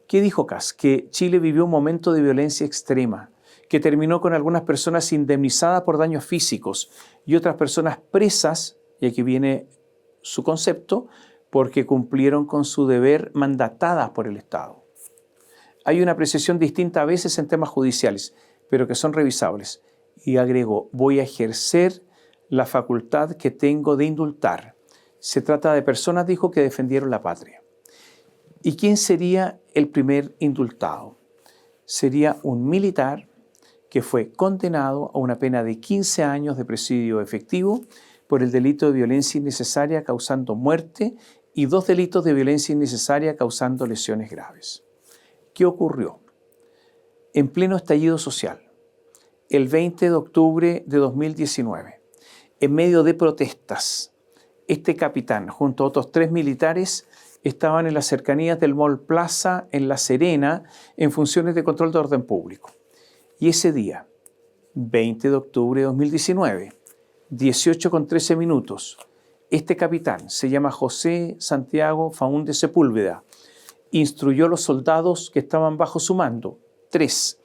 ¿Qué dijo CAS? Que Chile vivió un momento de violencia extrema, que terminó con algunas personas indemnizadas por daños físicos y otras personas presas, y aquí viene su concepto, porque cumplieron con su deber mandatadas por el Estado. Hay una apreciación distinta a veces en temas judiciales, pero que son revisables. Y agregó, voy a ejercer la facultad que tengo de indultar. Se trata de personas, dijo, que defendieron la patria. ¿Y quién sería el primer indultado? Sería un militar que fue condenado a una pena de 15 años de presidio efectivo por el delito de violencia innecesaria causando muerte y 2 delitos de violencia innecesaria causando lesiones graves. ¿Qué ocurrió? En pleno estallido social, el 20 de octubre de 2019, en medio de protestas, este capitán, junto a otros 3 militares, estaban en las cercanías del Mall Plaza en La Serena en funciones de control de orden público. Y ese día, 20 de octubre de 2019, 18:13, este capitán, se llama José Santiago Faúndez Sepúlveda, instruyó a los soldados que estaban bajo su mando, 3,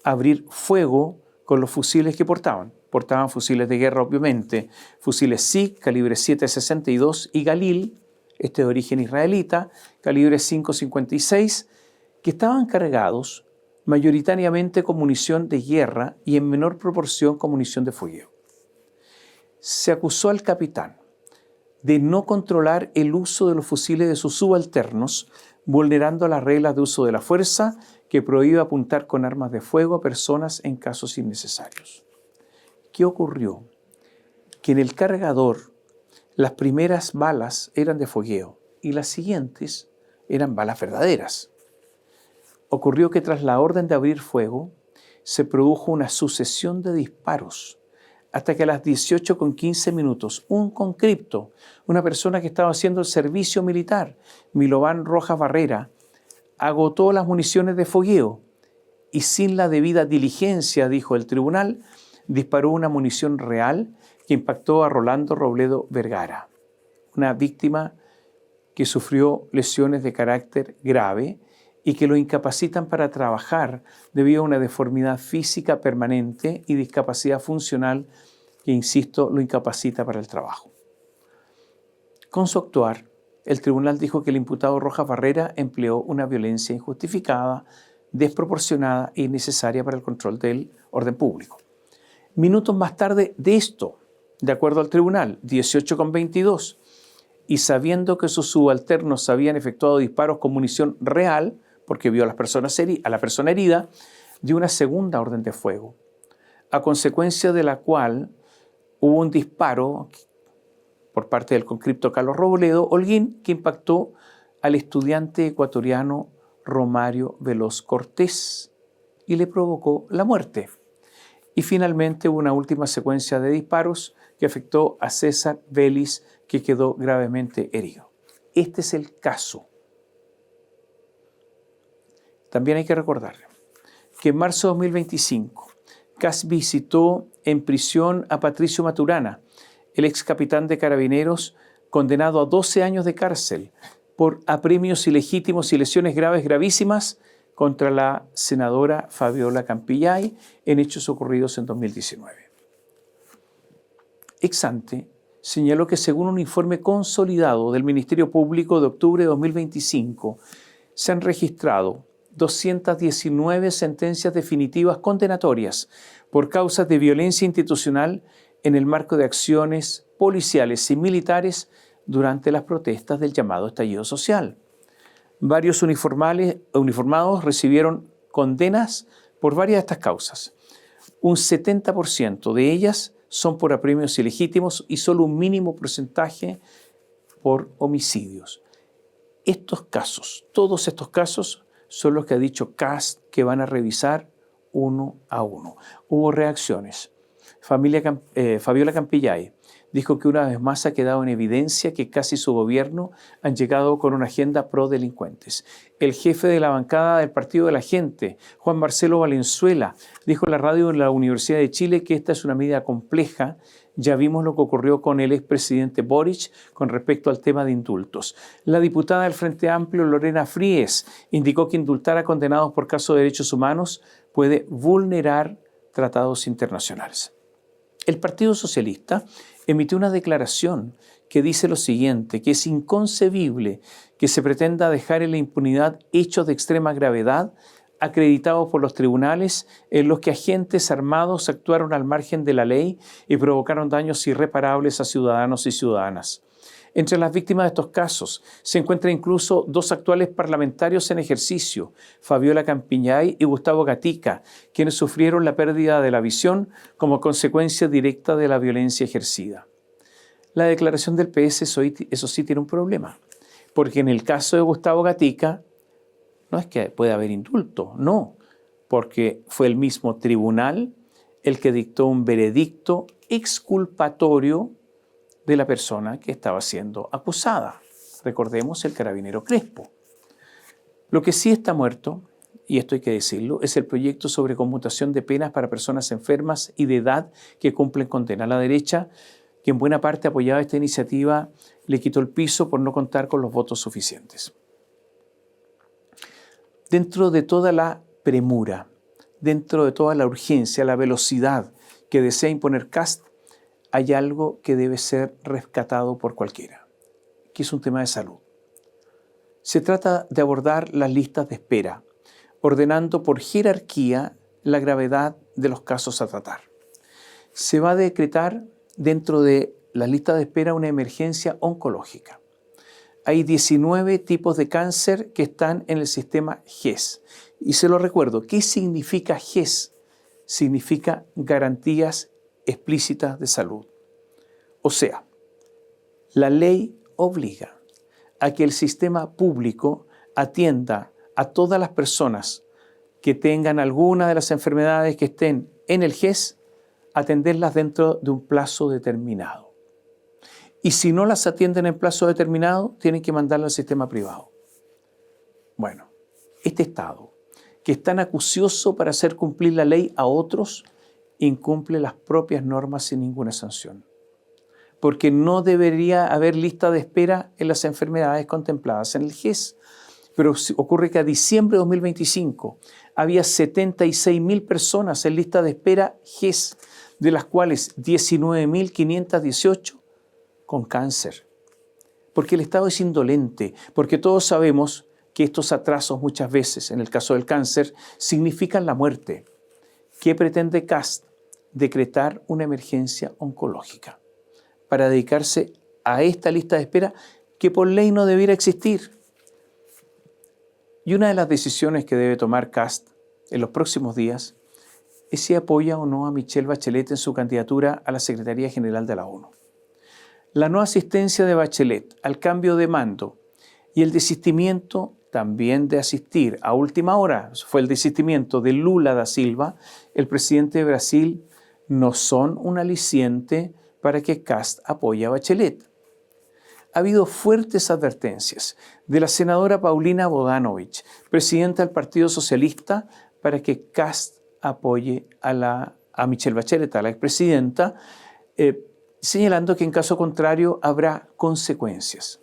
abrir fuego con los fusiles que portaban. Portaban fusiles de guerra, obviamente, fusiles SIG, calibre 7.62, y Galil, este de origen israelita, calibre 5.56, que estaban cargados mayoritariamente con munición de guerra y en menor proporción con munición de fogueo. Se acusó al capitán de no controlar el uso de los fusiles de sus subalternos, vulnerando las reglas de uso de la fuerza que prohíbe apuntar con armas de fuego a personas en casos innecesarios. ¿Qué ocurrió? Que en el cargador las primeras balas eran de fogueo y las siguientes eran balas verdaderas. Ocurrió que tras la orden de abrir fuego se produjo una sucesión de disparos hasta que a las 18:15 un conscripto, una persona que estaba haciendo el servicio militar, Milovan Rojas Barrera, agotó las municiones de fogueo y sin la debida diligencia, dijo el tribunal, disparó una munición real que impactó a Rolando Robledo Vergara, una víctima que sufrió lesiones de carácter grave y que lo incapacitan para trabajar debido a una deformidad física permanente y discapacidad funcional que, insisto, lo incapacita para el trabajo. Con su actuar, el tribunal dijo que el imputado Rojas Barrera empleó una violencia injustificada, desproporcionada e innecesaria para el control del orden público. Minutos más tarde de esto, de acuerdo al tribunal, 18:22, y sabiendo que sus subalternos habían efectuado disparos con munición real, porque vio a la persona herida, dio una segunda orden de fuego, a consecuencia de la cual hubo un disparo por parte del conscripto Carlos Robledo Holguín que impactó al estudiante ecuatoriano Romario Veloz Cortés y le provocó la muerte. Y finalmente hubo una última secuencia de disparos que afectó a César Vélez, que quedó gravemente herido. Este es el caso. También hay que recordar que en marzo de 2025, CAS visitó en prisión a Patricio Maturana, el ex capitán de Carabineros, condenado a 12 años de cárcel por apremios ilegítimos y lesiones graves gravísimas contra la senadora Fabiola Campillay en hechos ocurridos en 2019. Ex ante señaló que según un informe consolidado del Ministerio Público de octubre de 2025, se han registrado 219 sentencias definitivas condenatorias por causas de violencia institucional en el marco de acciones policiales y militares durante las protestas del llamado estallido social. Varios uniformados recibieron condenas por varias de estas causas. Un 70% de ellas son por apremios ilegítimos y solo un mínimo porcentaje por homicidios. Estos casos, todos estos casos, son los que ha dicho CAS que van a revisar uno a uno. Hubo reacciones. Fabiola Campillay dijo que una vez más ha quedado en evidencia que CAS y su gobierno han llegado con una agenda pro delincuentes. El jefe de la bancada del Partido de la Gente, Juan Marcelo Valenzuela, dijo en la radio de la Universidad de Chile que esta es una medida compleja. Ya vimos lo que ocurrió con el expresidente Boric con respecto al tema de indultos. La diputada del Frente Amplio, Lorena Fríes, indicó que indultar a condenados por casos de derechos humanos puede vulnerar tratados internacionales. El Partido Socialista emitió una declaración que dice lo siguiente, que es inconcebible que se pretenda dejar en la impunidad hechos de extrema gravedad acreditados por los tribunales en los que agentes armados actuaron al margen de la ley y provocaron daños irreparables a ciudadanos y ciudadanas. Entre las víctimas de estos casos se encuentran incluso 2 actuales parlamentarios en ejercicio, Fabiola Campillay y Gustavo Gatica, quienes sufrieron la pérdida de la visión como consecuencia directa de la violencia ejercida. La declaración del PS, eso sí, tiene un problema, porque en el caso de Gustavo Gatica, no es que pueda haber indulto, no, porque fue el mismo tribunal el que dictó un veredicto exculpatorio de la persona que estaba siendo acusada. recordemos el carabinero Crespo. Lo que sí está muerto, y esto hay que decirlo, es el proyecto sobre conmutación de penas para personas enfermas y de edad que cumplen condena. La derecha, que en buena parte apoyaba esta iniciativa, le quitó el piso por no contar con los votos suficientes. Dentro de toda la premura, dentro de toda la urgencia, la velocidad que desea imponer Kast, hay algo que debe ser rescatado por cualquiera, que es un tema de salud. Se trata de abordar las listas de espera, ordenando por jerarquía la gravedad de los casos a tratar. Se va a decretar dentro de la lista de espera una emergencia oncológica. Hay 19 tipos de cáncer que están en el sistema GES. Y se lo recuerdo, ¿qué significa GES? Significa garantías explícitas de salud. O sea, la ley obliga a que el sistema público atienda a todas las personas que tengan alguna de las enfermedades que estén en el GES, atenderlas dentro de un plazo determinado. Y si no las atienden en plazo determinado, tienen que mandarlo al sistema privado. Bueno, este Estado, que es tan acucioso para hacer cumplir la ley a otros, incumple las propias normas sin ninguna sanción. Porque no debería haber lista de espera en las enfermedades contempladas en el GES. Pero ocurre que a diciembre de 2025 había 76.000 personas en lista de espera GES, de las cuales 19.518 con cáncer. Porque el Estado es indolente, porque todos sabemos que estos atrasos muchas veces, en el caso del cáncer, significan la muerte. ¿Qué pretende Kast? Decretar una emergencia oncológica para dedicarse a esta lista de espera que por ley no debiera existir. Y una de las decisiones que debe tomar Kast en los próximos días es si apoya o no a Michelle Bachelet en su candidatura a la Secretaría General de la ONU. La no asistencia de Bachelet al cambio de mando y el desistimiento también de asistir a última hora, fue el desistimiento de Lula da Silva, el presidente de Brasil, no son un aliciente para que Kast apoye a Bachelet. Ha habido fuertes advertencias de la senadora Paulina Bodanovich, presidenta del Partido Socialista, para que Kast apoye a Michelle Bachelet, a la expresidenta, señalando que en caso contrario habrá consecuencias.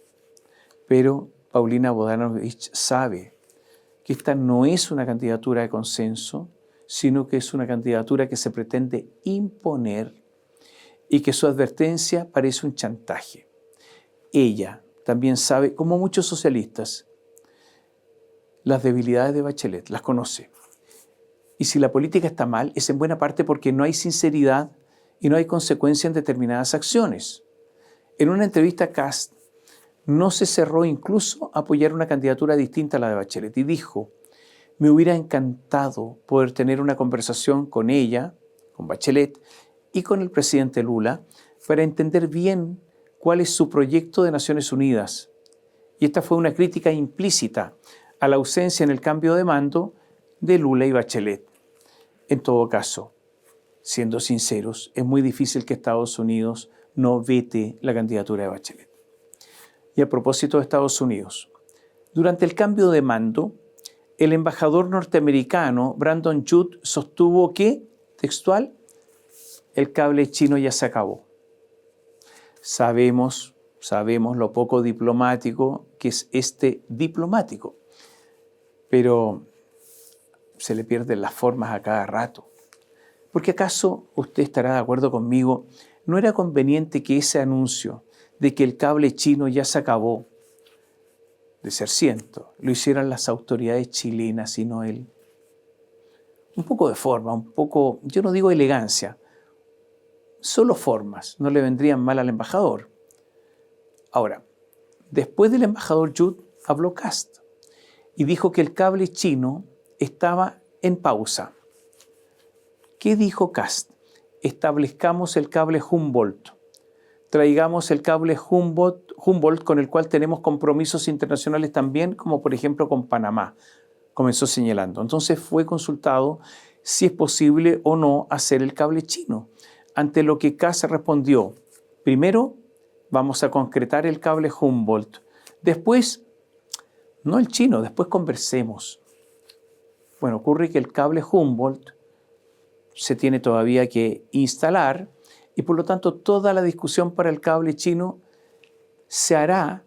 Pero Paulina Bodanovich sabe que esta no es una candidatura de consenso, sino que es una candidatura que se pretende imponer y que su advertencia parece un chantaje. Ella también sabe, como muchos socialistas, las debilidades de Bachelet, las conoce. Y si la política está mal, es en buena parte porque no hay sinceridad y no hay consecuencia en determinadas acciones. En una entrevista, Kast no se cerró incluso a apoyar una candidatura distinta a la de Bachelet y dijo: me hubiera encantado poder tener una conversación con ella, con Bachelet, y con el presidente Lula para entender bien cuál es su proyecto de Naciones Unidas. Y esta fue una crítica implícita a la ausencia en el cambio de mando de Lula y Bachelet. En todo caso, siendo sinceros, es muy difícil que Estados Unidos no vete la candidatura de Bachelet. Y a propósito de Estados Unidos, durante el cambio de mando, el embajador norteamericano Brandon Judd sostuvo que, textual, el cable chino ya se acabó. Sabemos lo poco diplomático que es este diplomático, pero se le pierden las formas a cada rato. Porque ¿acaso usted estará de acuerdo conmigo? ¿No era conveniente que ese anuncio de que el cable chino ya se acabó, de ser cierto, lo hicieran las autoridades chilenas y no él? Un poco de forma, un poco, yo no digo elegancia, solo formas no le vendrían mal al embajador. Ahora, después del embajador Judd habló Kast y dijo que el cable chino estaba en pausa. ¿Qué dijo Kast? Establezcamos el cable Humboldt. Traigamos el cable Humboldt con el cual tenemos compromisos internacionales también, como por ejemplo con Panamá, comenzó señalando. Entonces fue consultado si es posible o no hacer el cable chino. Ante lo que Kast respondió: primero, vamos a concretar el cable Humboldt, Después, no el chino, después conversemos. Bueno, ocurre que el cable Humboldt se tiene todavía que instalar y por lo tanto toda la discusión para el cable chino se hará,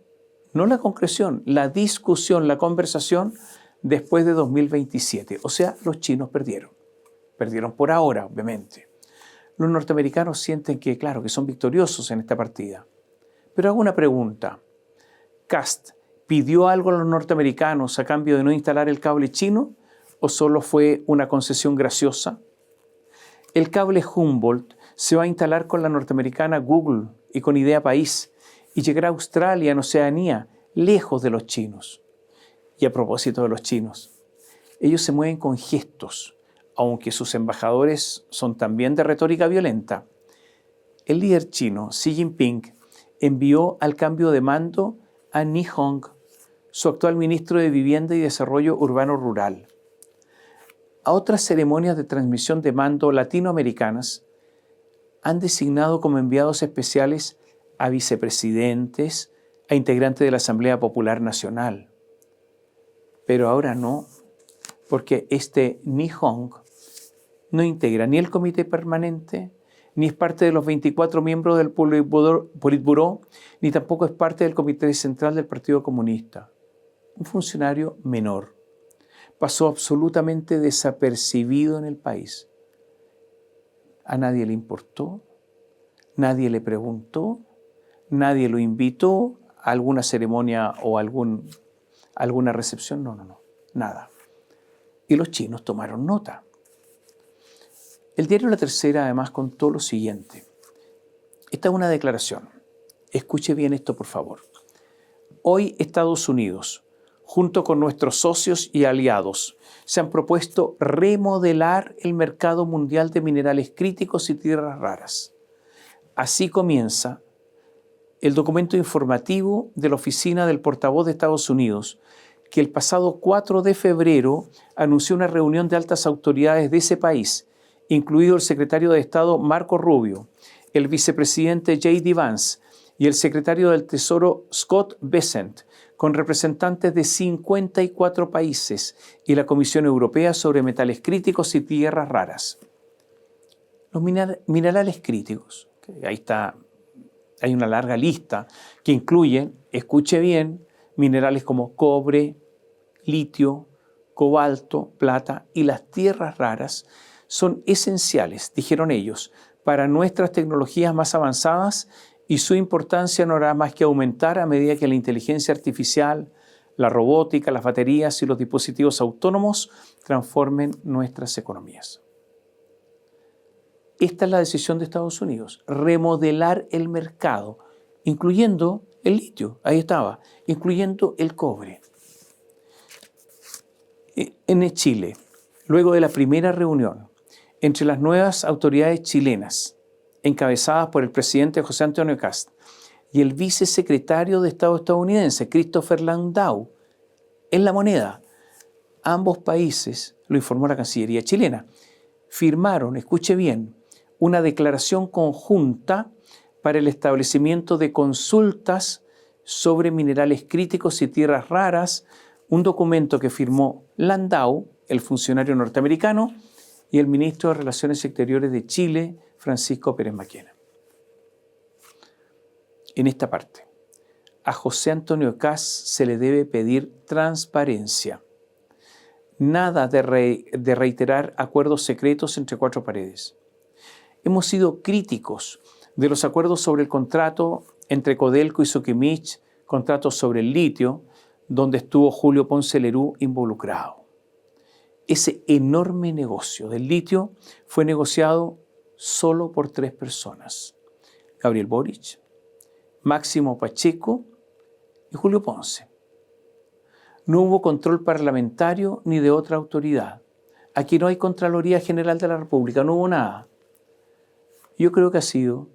no la concreción, la discusión, la conversación después de 2027. O sea, los chinos perdieron. Perdieron por ahora, obviamente. Los norteamericanos sienten que, claro, que son victoriosos en esta partida. Pero hago una pregunta. ¿Kast pidió algo a los norteamericanos a cambio de no instalar el cable chino o solo fue una concesión graciosa? El cable Humboldt se va a instalar con la norteamericana Google y con Idea País y llegará a Australia, en Oceanía, lejos de los chinos. Y a propósito de los chinos, ellos se mueven con gestos, aunque sus embajadores son también de retórica violenta. El líder chino, Xi Jinping, envió al cambio de mando a Ni Hong, su actual ministro de Vivienda y Desarrollo Urbano Rural. A otras ceremonias de transmisión de mando latinoamericanas han designado como enviados especiales a vicepresidentes, a integrantes de la Asamblea Popular Nacional. Pero ahora no, porque este Ni Hong no integra ni el comité permanente, ni es parte de los 24 miembros del Politburó, ni tampoco es parte del comité central del Partido Comunista. Un funcionario menor. Pasó absolutamente desapercibido en el país. A nadie le importó, nadie le preguntó, nadie lo invitó a alguna ceremonia o alguna recepción. No, nada. Y los chinos tomaron nota. El diario La Tercera además contó lo siguiente. Esta es una declaración. Escuche bien esto, por favor. Hoy Estados Unidos, junto con nuestros socios y aliados, se han propuesto remodelar el mercado mundial de minerales críticos y tierras raras. Así comienza el documento informativo de la oficina del portavoz de Estados Unidos, que el pasado 4 de febrero anunció una reunión de altas autoridades de ese país, incluido el secretario de Estado Marco Rubio, el vicepresidente J.D. Vance y el secretario del Tesoro Scott Bessent, con representantes de 54 países y la Comisión Europea sobre Metales Críticos y Tierras Raras. Los minerales críticos, ahí está, hay una larga lista que incluye, escuche bien, minerales como cobre, litio, cobalto, plata y las tierras raras son esenciales, dijeron ellos, para nuestras tecnologías más avanzadas y su importancia no hará más que aumentar a medida que la inteligencia artificial, la robótica, las baterías y los dispositivos autónomos transformen nuestras economías. Esta es la decisión de Estados Unidos, remodelar el mercado, incluyendo el litio, ahí estaba, incluyendo el cobre. En Chile, luego de la primera reunión entre las nuevas autoridades chilenas, encabezadas por el presidente José Antonio Kast y el vicesecretario de Estado estadounidense, Christopher Landau, en La Moneda, ambos países, lo informó la Cancillería chilena, firmaron, escuche bien, una declaración conjunta para el establecimiento de consultas sobre minerales críticos y tierras raras, un documento que firmó Landau, el funcionario norteamericano, y el ministro de Relaciones Exteriores de Chile, Francisco Pérez Maquena. En esta parte, a José Antonio Kast se le debe pedir transparencia. Nada de reiterar acuerdos secretos entre cuatro paredes. Hemos sido críticos de los acuerdos sobre el contrato entre Codelco y Sokimich, contratos sobre el litio, donde estuvo Julio Ponce Lerú involucrado. Ese enorme negocio del litio fue negociado solo por 3 personas: Gabriel Boric, Máximo Pacheco y Julio Ponce. No hubo control parlamentario ni de otra autoridad. Aquí no hay Contraloría General de la República, no hubo nada. Yo creo que ha sido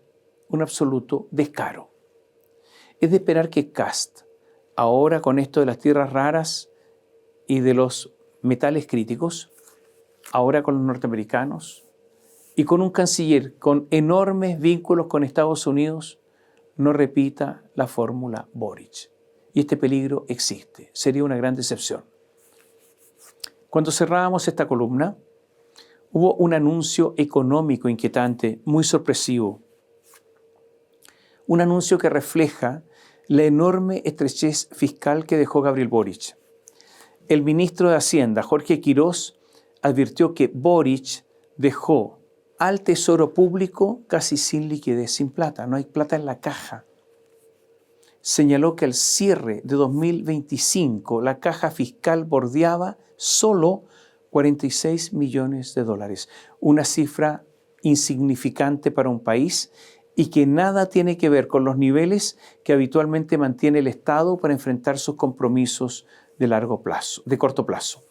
un absoluto descaro. Es de esperar que Kast, ahora con esto de las tierras raras y de los metales críticos, ahora con los norteamericanos y con un canciller con enormes vínculos con Estados Unidos, no repita la fórmula Boric. y este peligro existe. Sería una gran decepción. Cuando cerrábamos esta columna, hubo un anuncio económico inquietante, muy sorpresivo. Un anuncio que refleja la enorme estrechez fiscal que dejó Gabriel Boric. El ministro de Hacienda, Jorge Quirós, advirtió que Boric dejó al Tesoro Público casi sin liquidez, sin plata, no hay plata en la caja. Señaló que al cierre de 2025 la caja fiscal bordeaba solo 46 millones de dólares, una cifra insignificante para un país y que nada tiene que ver con los niveles que habitualmente mantiene el Estado para enfrentar sus compromisos de corto plazo.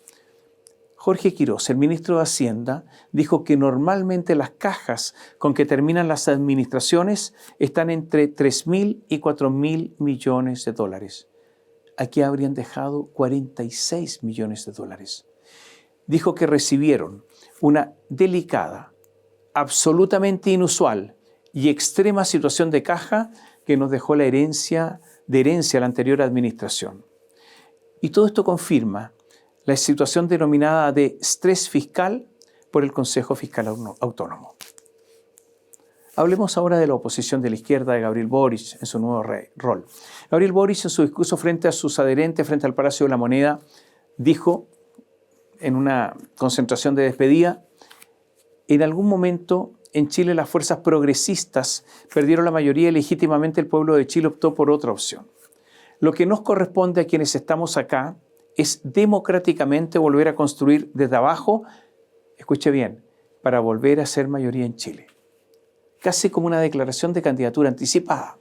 Jorge Quirós, el ministro de Hacienda, dijo que normalmente las cajas con que terminan las administraciones están entre 3.000 y 4.000 millones de dólares. Aquí habrían dejado 46 millones de dólares. Dijo que recibieron una delicada, absolutamente inusual y extrema situación de caja que nos dejó la herencia a la anterior administración. Y todo esto confirma la situación denominada de estrés fiscal por el Consejo Fiscal Autónomo. Hablemos ahora de la oposición de la izquierda de Gabriel Boric en su nuevo rol. Gabriel Boric, en su discurso frente a sus adherentes, frente al Palacio de la Moneda, dijo en una concentración de despedida: en algún momento en Chile las fuerzas progresistas perdieron la mayoría y legítimamente el pueblo de Chile optó por otra opción. Lo que nos corresponde a quienes estamos acá es democráticamente volver a construir desde abajo, escuche bien, para volver a ser mayoría en Chile. Casi como una declaración de candidatura anticipada.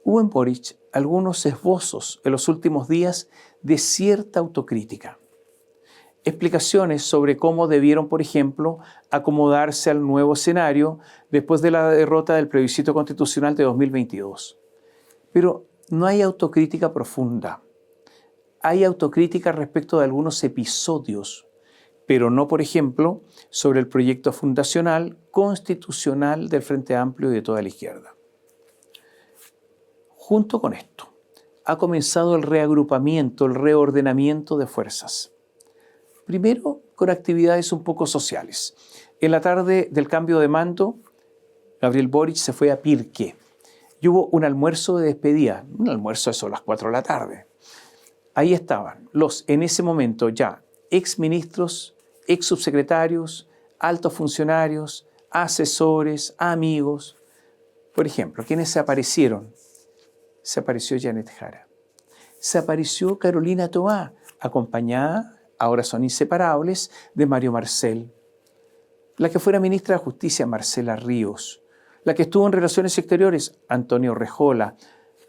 Hubo en Boric algunos esbozos en los últimos días de cierta autocrítica. Explicaciones sobre cómo debieron, por ejemplo, acomodarse al nuevo escenario después de la derrota del plebiscito constitucional de 2022. Pero no hay autocrítica profunda. Hay autocrítica respecto de algunos episodios, pero no, por ejemplo, sobre el proyecto fundacional constitucional del Frente Amplio y de toda la izquierda. Junto con esto, ha comenzado el reagrupamiento, el reordenamiento de fuerzas. Primero, con actividades un poco sociales. En la tarde del cambio de mando, Gabriel Boric se fue a Pirque y hubo un almuerzo de despedida, un almuerzo eso a las 4 de la tarde. Ahí estaban los, en ese momento ya, exministros, exsubsecretarios, altos funcionarios, asesores, amigos. Por ejemplo, ¿quiénes se aparecieron? Se apareció Janet Jara. Se apareció Carolina Toá, acompañada, ahora son inseparables, de Mario Marcel. La que fuera ministra de Justicia, Marcela Ríos. La que estuvo en Relaciones Exteriores, Antonio Rejola.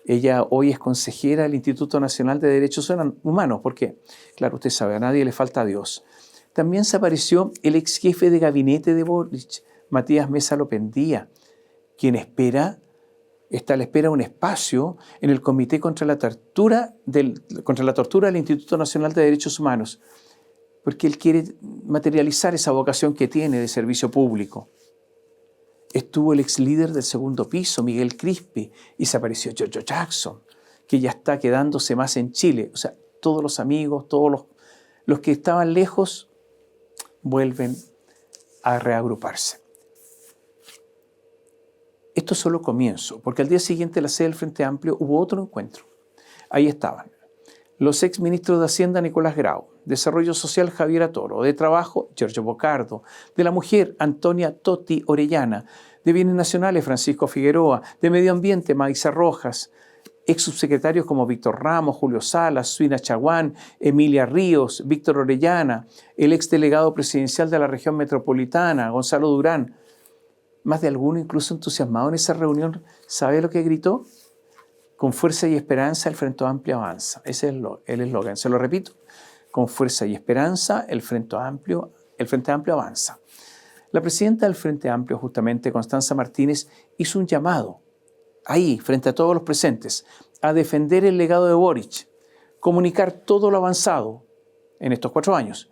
Ella hoy es consejera del Instituto Nacional de Derechos Humanos. ¿Por qué? Claro, usted sabe, a nadie le falta a Dios. También se apareció el ex jefe de gabinete de Boric, Matías Mesa Lopendía, quien está a la espera de un espacio en el Comité contra la Tortura del Instituto Nacional de Derechos Humanos, porque él quiere materializar esa vocación que tiene de servicio público. Estuvo el ex líder del Segundo Piso, Miguel Crispi, y se apareció Giorgio Jackson, que ya está quedándose más en Chile. O sea, todos los amigos, todos los que estaban lejos, vuelven a reagruparse. Esto es solo comienzo, porque al día siguiente en la sede del Frente Amplio hubo otro encuentro. Ahí estaban los exministros de Hacienda, Nicolás Grau, Desarrollo Social, Javier Atoro, de Trabajo, Giorgio Bocardo, de la Mujer, Antonia Totti Orellana, de Bienes Nacionales, Francisco Figueroa, de Medio Ambiente, Maísa Rojas, exsubsecretarios como Víctor Ramos, Julio Salas, Suina Chaguán, Emilia Ríos, Víctor Orellana, el exdelegado presidencial de la región metropolitana, Gonzalo Durán. Más de alguno incluso entusiasmado en esa reunión, ¿sabe lo que gritó? Con fuerza y esperanza el Frente Amplio avanza. Ese es el eslogan. Se lo repito. Con fuerza y esperanza el Frente Amplio avanza. La presidenta del Frente Amplio, justamente Constanza Martínez, hizo un llamado ahí, frente a todos los presentes, a defender el legado de Boric, comunicar todo lo avanzado en estos 4 años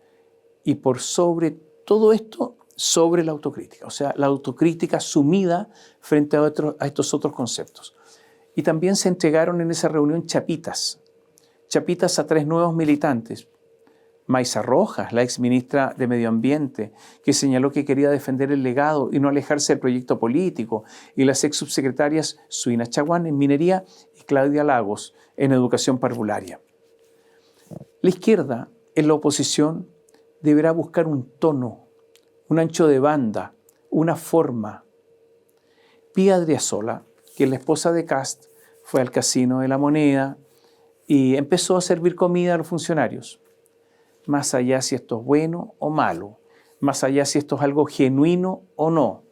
y por sobre todo esto, sobre la autocrítica, o sea, la autocrítica sumida frente a estos otros conceptos. Y también se entregaron en esa reunión chapitas a 3 nuevos militantes. Maisa Rojas, la exministra de Medio Ambiente, que señaló que quería defender el legado y no alejarse del proyecto político, y las ex subsecretarias Suina Chaguán en Minería y Claudia Lagos en Educación Parvularia. La izquierda, en la oposición, deberá buscar un tono, un ancho de banda, una forma. Pía Adriasola, que es la esposa de Kast, fue al Casino de la Moneda y empezó a servir comida a los funcionarios. Más allá si esto es bueno o malo, más allá si esto es algo genuino o no.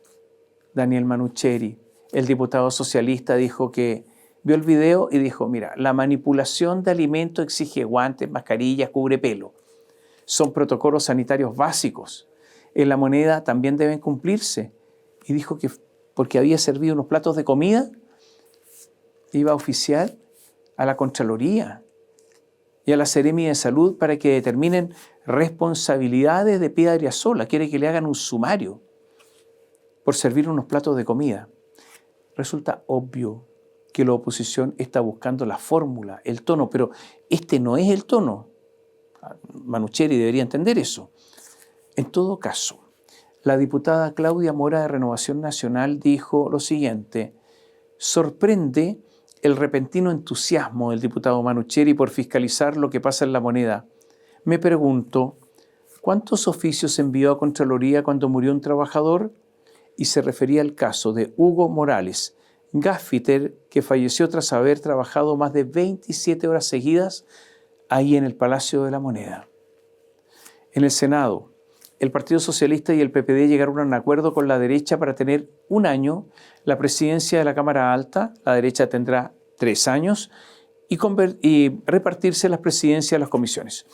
Daniel Manucheri, el diputado socialista, dijo que vio el video y dijo, mira, la manipulación de alimentos exige guantes, mascarillas, cubrepelo. Son protocolos sanitarios básicos. En la Moneda también deben cumplirse. Y dijo que porque había servido unos platos de comida, iba a oficiar a la Contraloría y a la Seremi de Salud para que determinen responsabilidades de Pía Adriasola. Quiere que le hagan un sumario por servir unos platos de comida. Resulta obvio que la oposición está buscando la fórmula, el tono, pero este no es el tono. Manucheri debería entender eso. En todo caso, la diputada Claudia Mora de Renovación Nacional dijo lo siguiente: sorprende el repentino entusiasmo del diputado Manucheri por fiscalizar lo que pasa en la Moneda. Me pregunto, ¿cuántos oficios envió a Contraloría cuando murió un trabajador? Y se refería al caso de Hugo Morales, gaffiter, que falleció tras haber trabajado más de 27 horas seguidas ahí en el Palacio de la Moneda. En el Senado, el Partido Socialista y el PPD llegaron a un acuerdo con la derecha para tener un año la presidencia de la Cámara Alta. La derecha tendrá 3 años y repartirse las presidencias de las comisiones.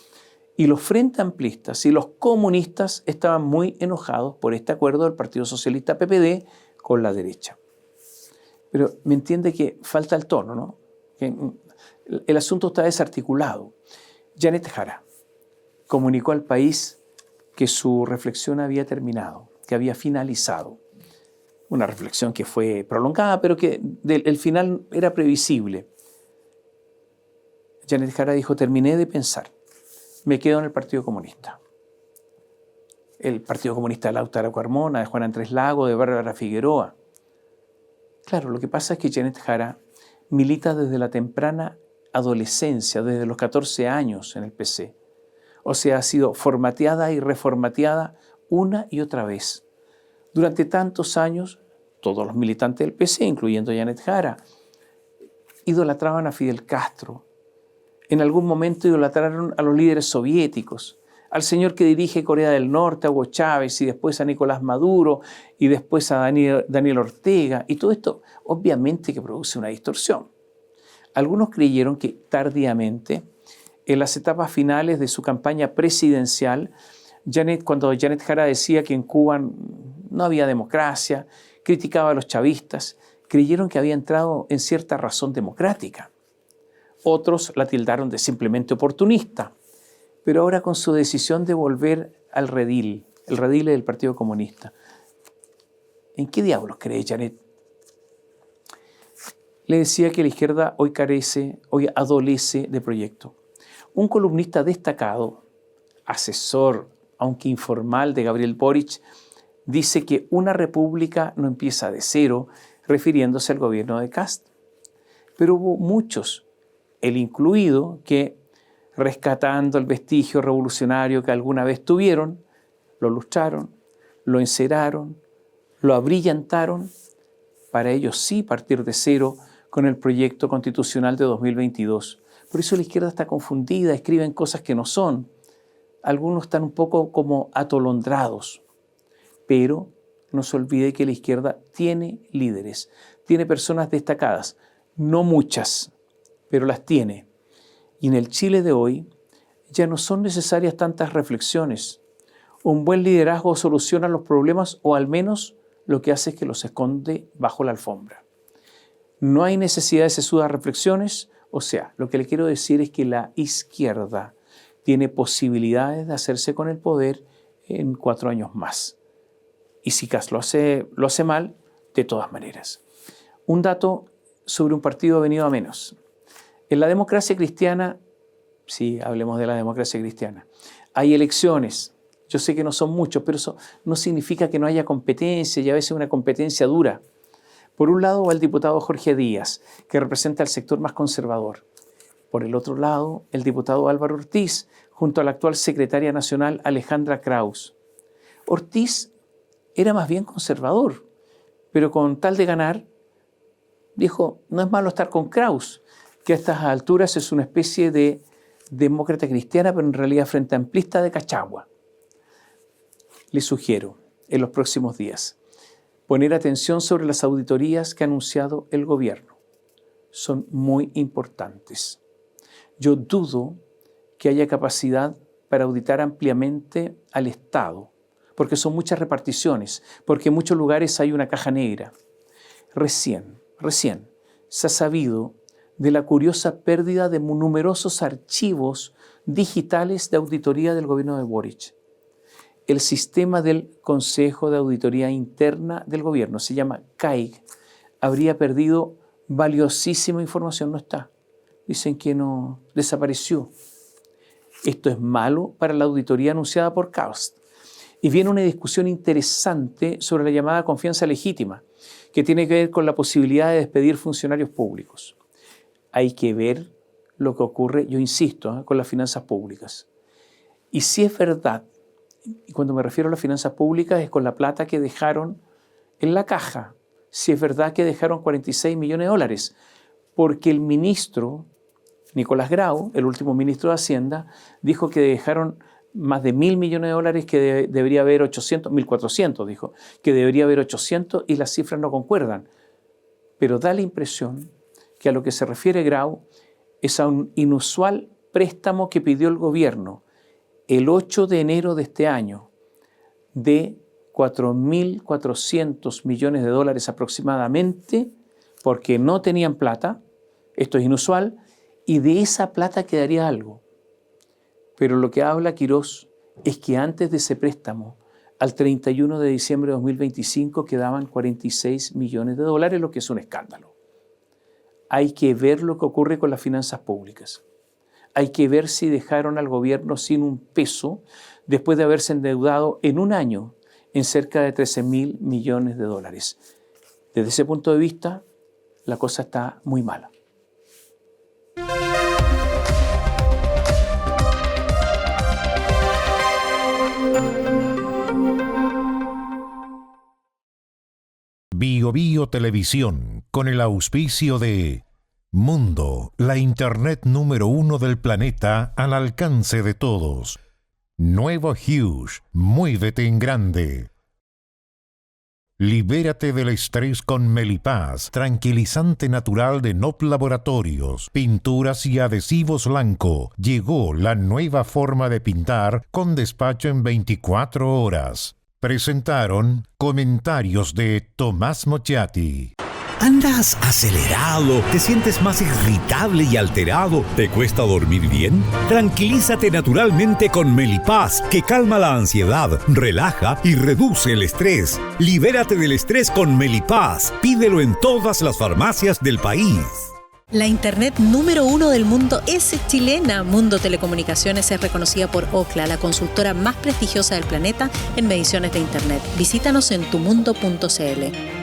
Y los Frente Amplistas y los comunistas estaban muy enojados por este acuerdo del Partido Socialista PPD con la derecha. Pero me entiende que falta el tono, ¿no? Que el asunto está desarticulado. Janet Jara comunicó al país que su reflexión había terminado, que había finalizado. Una reflexión que fue prolongada, pero que el final era previsible. Janet Jara dijo, terminé de pensar, me quedo en el Partido Comunista. El Partido Comunista de Lautaro Carmona, de Juan Andrés Lago, de Bárbara Figueroa. Claro, lo que pasa es que Janet Jara milita desde la temprana adolescencia, desde los 14 años en el PC. O sea, ha sido formateada y reformateada una y otra vez. Durante tantos años, todos los militantes del PC, incluyendo Janet Jara, idolatraban a Fidel Castro. En algún momento idolatraron a los líderes soviéticos, al señor que dirige Corea del Norte, a Hugo Chávez, y después a Nicolás Maduro, y después a Daniel Ortega. Y todo esto, obviamente, que produce una distorsión. Algunos creyeron que tardíamente, en las etapas finales de su campaña presidencial, cuando Janet Jara decía que en Cuba no había democracia, criticaba a los chavistas, creyeron que había entrado en cierta razón democrática. Otros la tildaron de simplemente oportunista, pero ahora con su decisión de volver al redil, el redil del Partido Comunista. ¿En qué diablos cree Janet? Le decía que la izquierda hoy adolece de proyecto. Un columnista destacado, asesor, aunque informal, de Gabriel Boric, dice que una república no empieza de cero, refiriéndose al gobierno de Kast. Pero hubo muchos, él incluido, que rescatando el vestigio revolucionario que alguna vez tuvieron, lo lustraron, lo enceraron, lo abrillantaron, para ellos sí partir de cero con el proyecto constitucional de 2022. Por eso la izquierda está confundida, escriben cosas que no son. Algunos están un poco como atolondrados. Pero no se olvide que la izquierda tiene líderes, tiene personas destacadas. No muchas, pero las tiene. Y en el Chile de hoy ya no son necesarias tantas reflexiones. Un buen liderazgo soluciona los problemas, o al menos lo que hace es que los esconde bajo la alfombra. No hay necesidad de sesudas reflexiones. O sea, lo que le quiero decir es que la izquierda tiene posibilidades de hacerse con el poder en 4 años más. Y si Kast lo hace mal, de todas maneras. Un dato sobre un partido venido a menos. En la democracia cristiana, sí, hablemos de la democracia cristiana, hay elecciones. Yo sé que no son muchos, pero eso no significa que no haya competencia, y a veces una competencia dura. Por un lado va el diputado Jorge Díaz, que representa al sector más conservador. Por el otro lado, el diputado Álvaro Ortiz, junto a la actual secretaria nacional Alejandra Krauss. Ortiz era más bien conservador, pero con tal de ganar, dijo, no es malo estar con Krauss, que a estas alturas es una especie de demócrata cristiana, pero en realidad frente amplista de Cachagua. Les sugiero, en los próximos días, poner atención sobre las auditorías que ha anunciado el gobierno. Son muy importantes. Yo dudo que haya capacidad para auditar ampliamente al Estado, porque son muchas reparticiones, porque en muchos lugares hay una caja negra. Recién se ha sabido de la curiosa pérdida de numerosos archivos digitales de auditoría del gobierno de Boric. El sistema del Consejo de Auditoría Interna del Gobierno, se llama CAIG, habría perdido valiosísima información, no está. Dicen que no, desapareció. Esto es malo para la auditoría anunciada por Cast. Y viene una discusión interesante sobre la llamada confianza legítima, que tiene que ver con la posibilidad de despedir funcionarios públicos. Hay que ver lo que ocurre, yo insisto, con las finanzas públicas. Y si es verdad, y cuando me refiero a las finanzas públicas es con la plata que dejaron en la caja, si es verdad que dejaron 46 millones de dólares, porque el ministro Nicolás Grau, el último ministro de Hacienda, dijo que dejaron más de 1.000 millones de dólares, que debería haber 800, 1.400 dijo, que debería haber 800 y las cifras no concuerdan. Pero da la impresión que a lo que se refiere Grau es a un inusual préstamo que pidió el gobierno el 8 de enero de este año de 4.400 millones de dólares aproximadamente, porque no tenían plata, esto es inusual, y de esa plata quedaría algo. Pero lo que habla Quirós es que antes de ese préstamo, al 31 de diciembre de 2025, quedaban 46 millones de dólares, lo que es un escándalo. Hay que ver lo que ocurre con las finanzas públicas. Hay que ver si dejaron al gobierno sin un peso después de haberse endeudado en un año en cerca de 13.000 millones de dólares. Desde ese punto de vista, la cosa está muy mala. Bio Bio Televisión, con el auspicio de Mundo, la Internet número 1 del planeta al alcance de todos. Nuevo Huge, muévete en grande. Libérate del estrés con Melipaz, tranquilizante natural de NOP Laboratorios, pinturas y adhesivos Lanco. Llegó la nueva forma de pintar con despacho en 24 horas. Presentaron comentarios de Tomás Mochati. ¿Andas acelerado? ¿Te sientes más irritable y alterado? ¿Te cuesta dormir bien? Tranquilízate naturalmente con Melipaz, que calma la ansiedad, relaja y reduce el estrés. Libérate del estrés con Melipaz. Pídelo en todas las farmacias del país. La Internet número 1 del mundo es chilena. Mundo Telecomunicaciones es reconocida por Ookla, la consultora más prestigiosa del planeta en mediciones de Internet. Visítanos en tumundo.cl.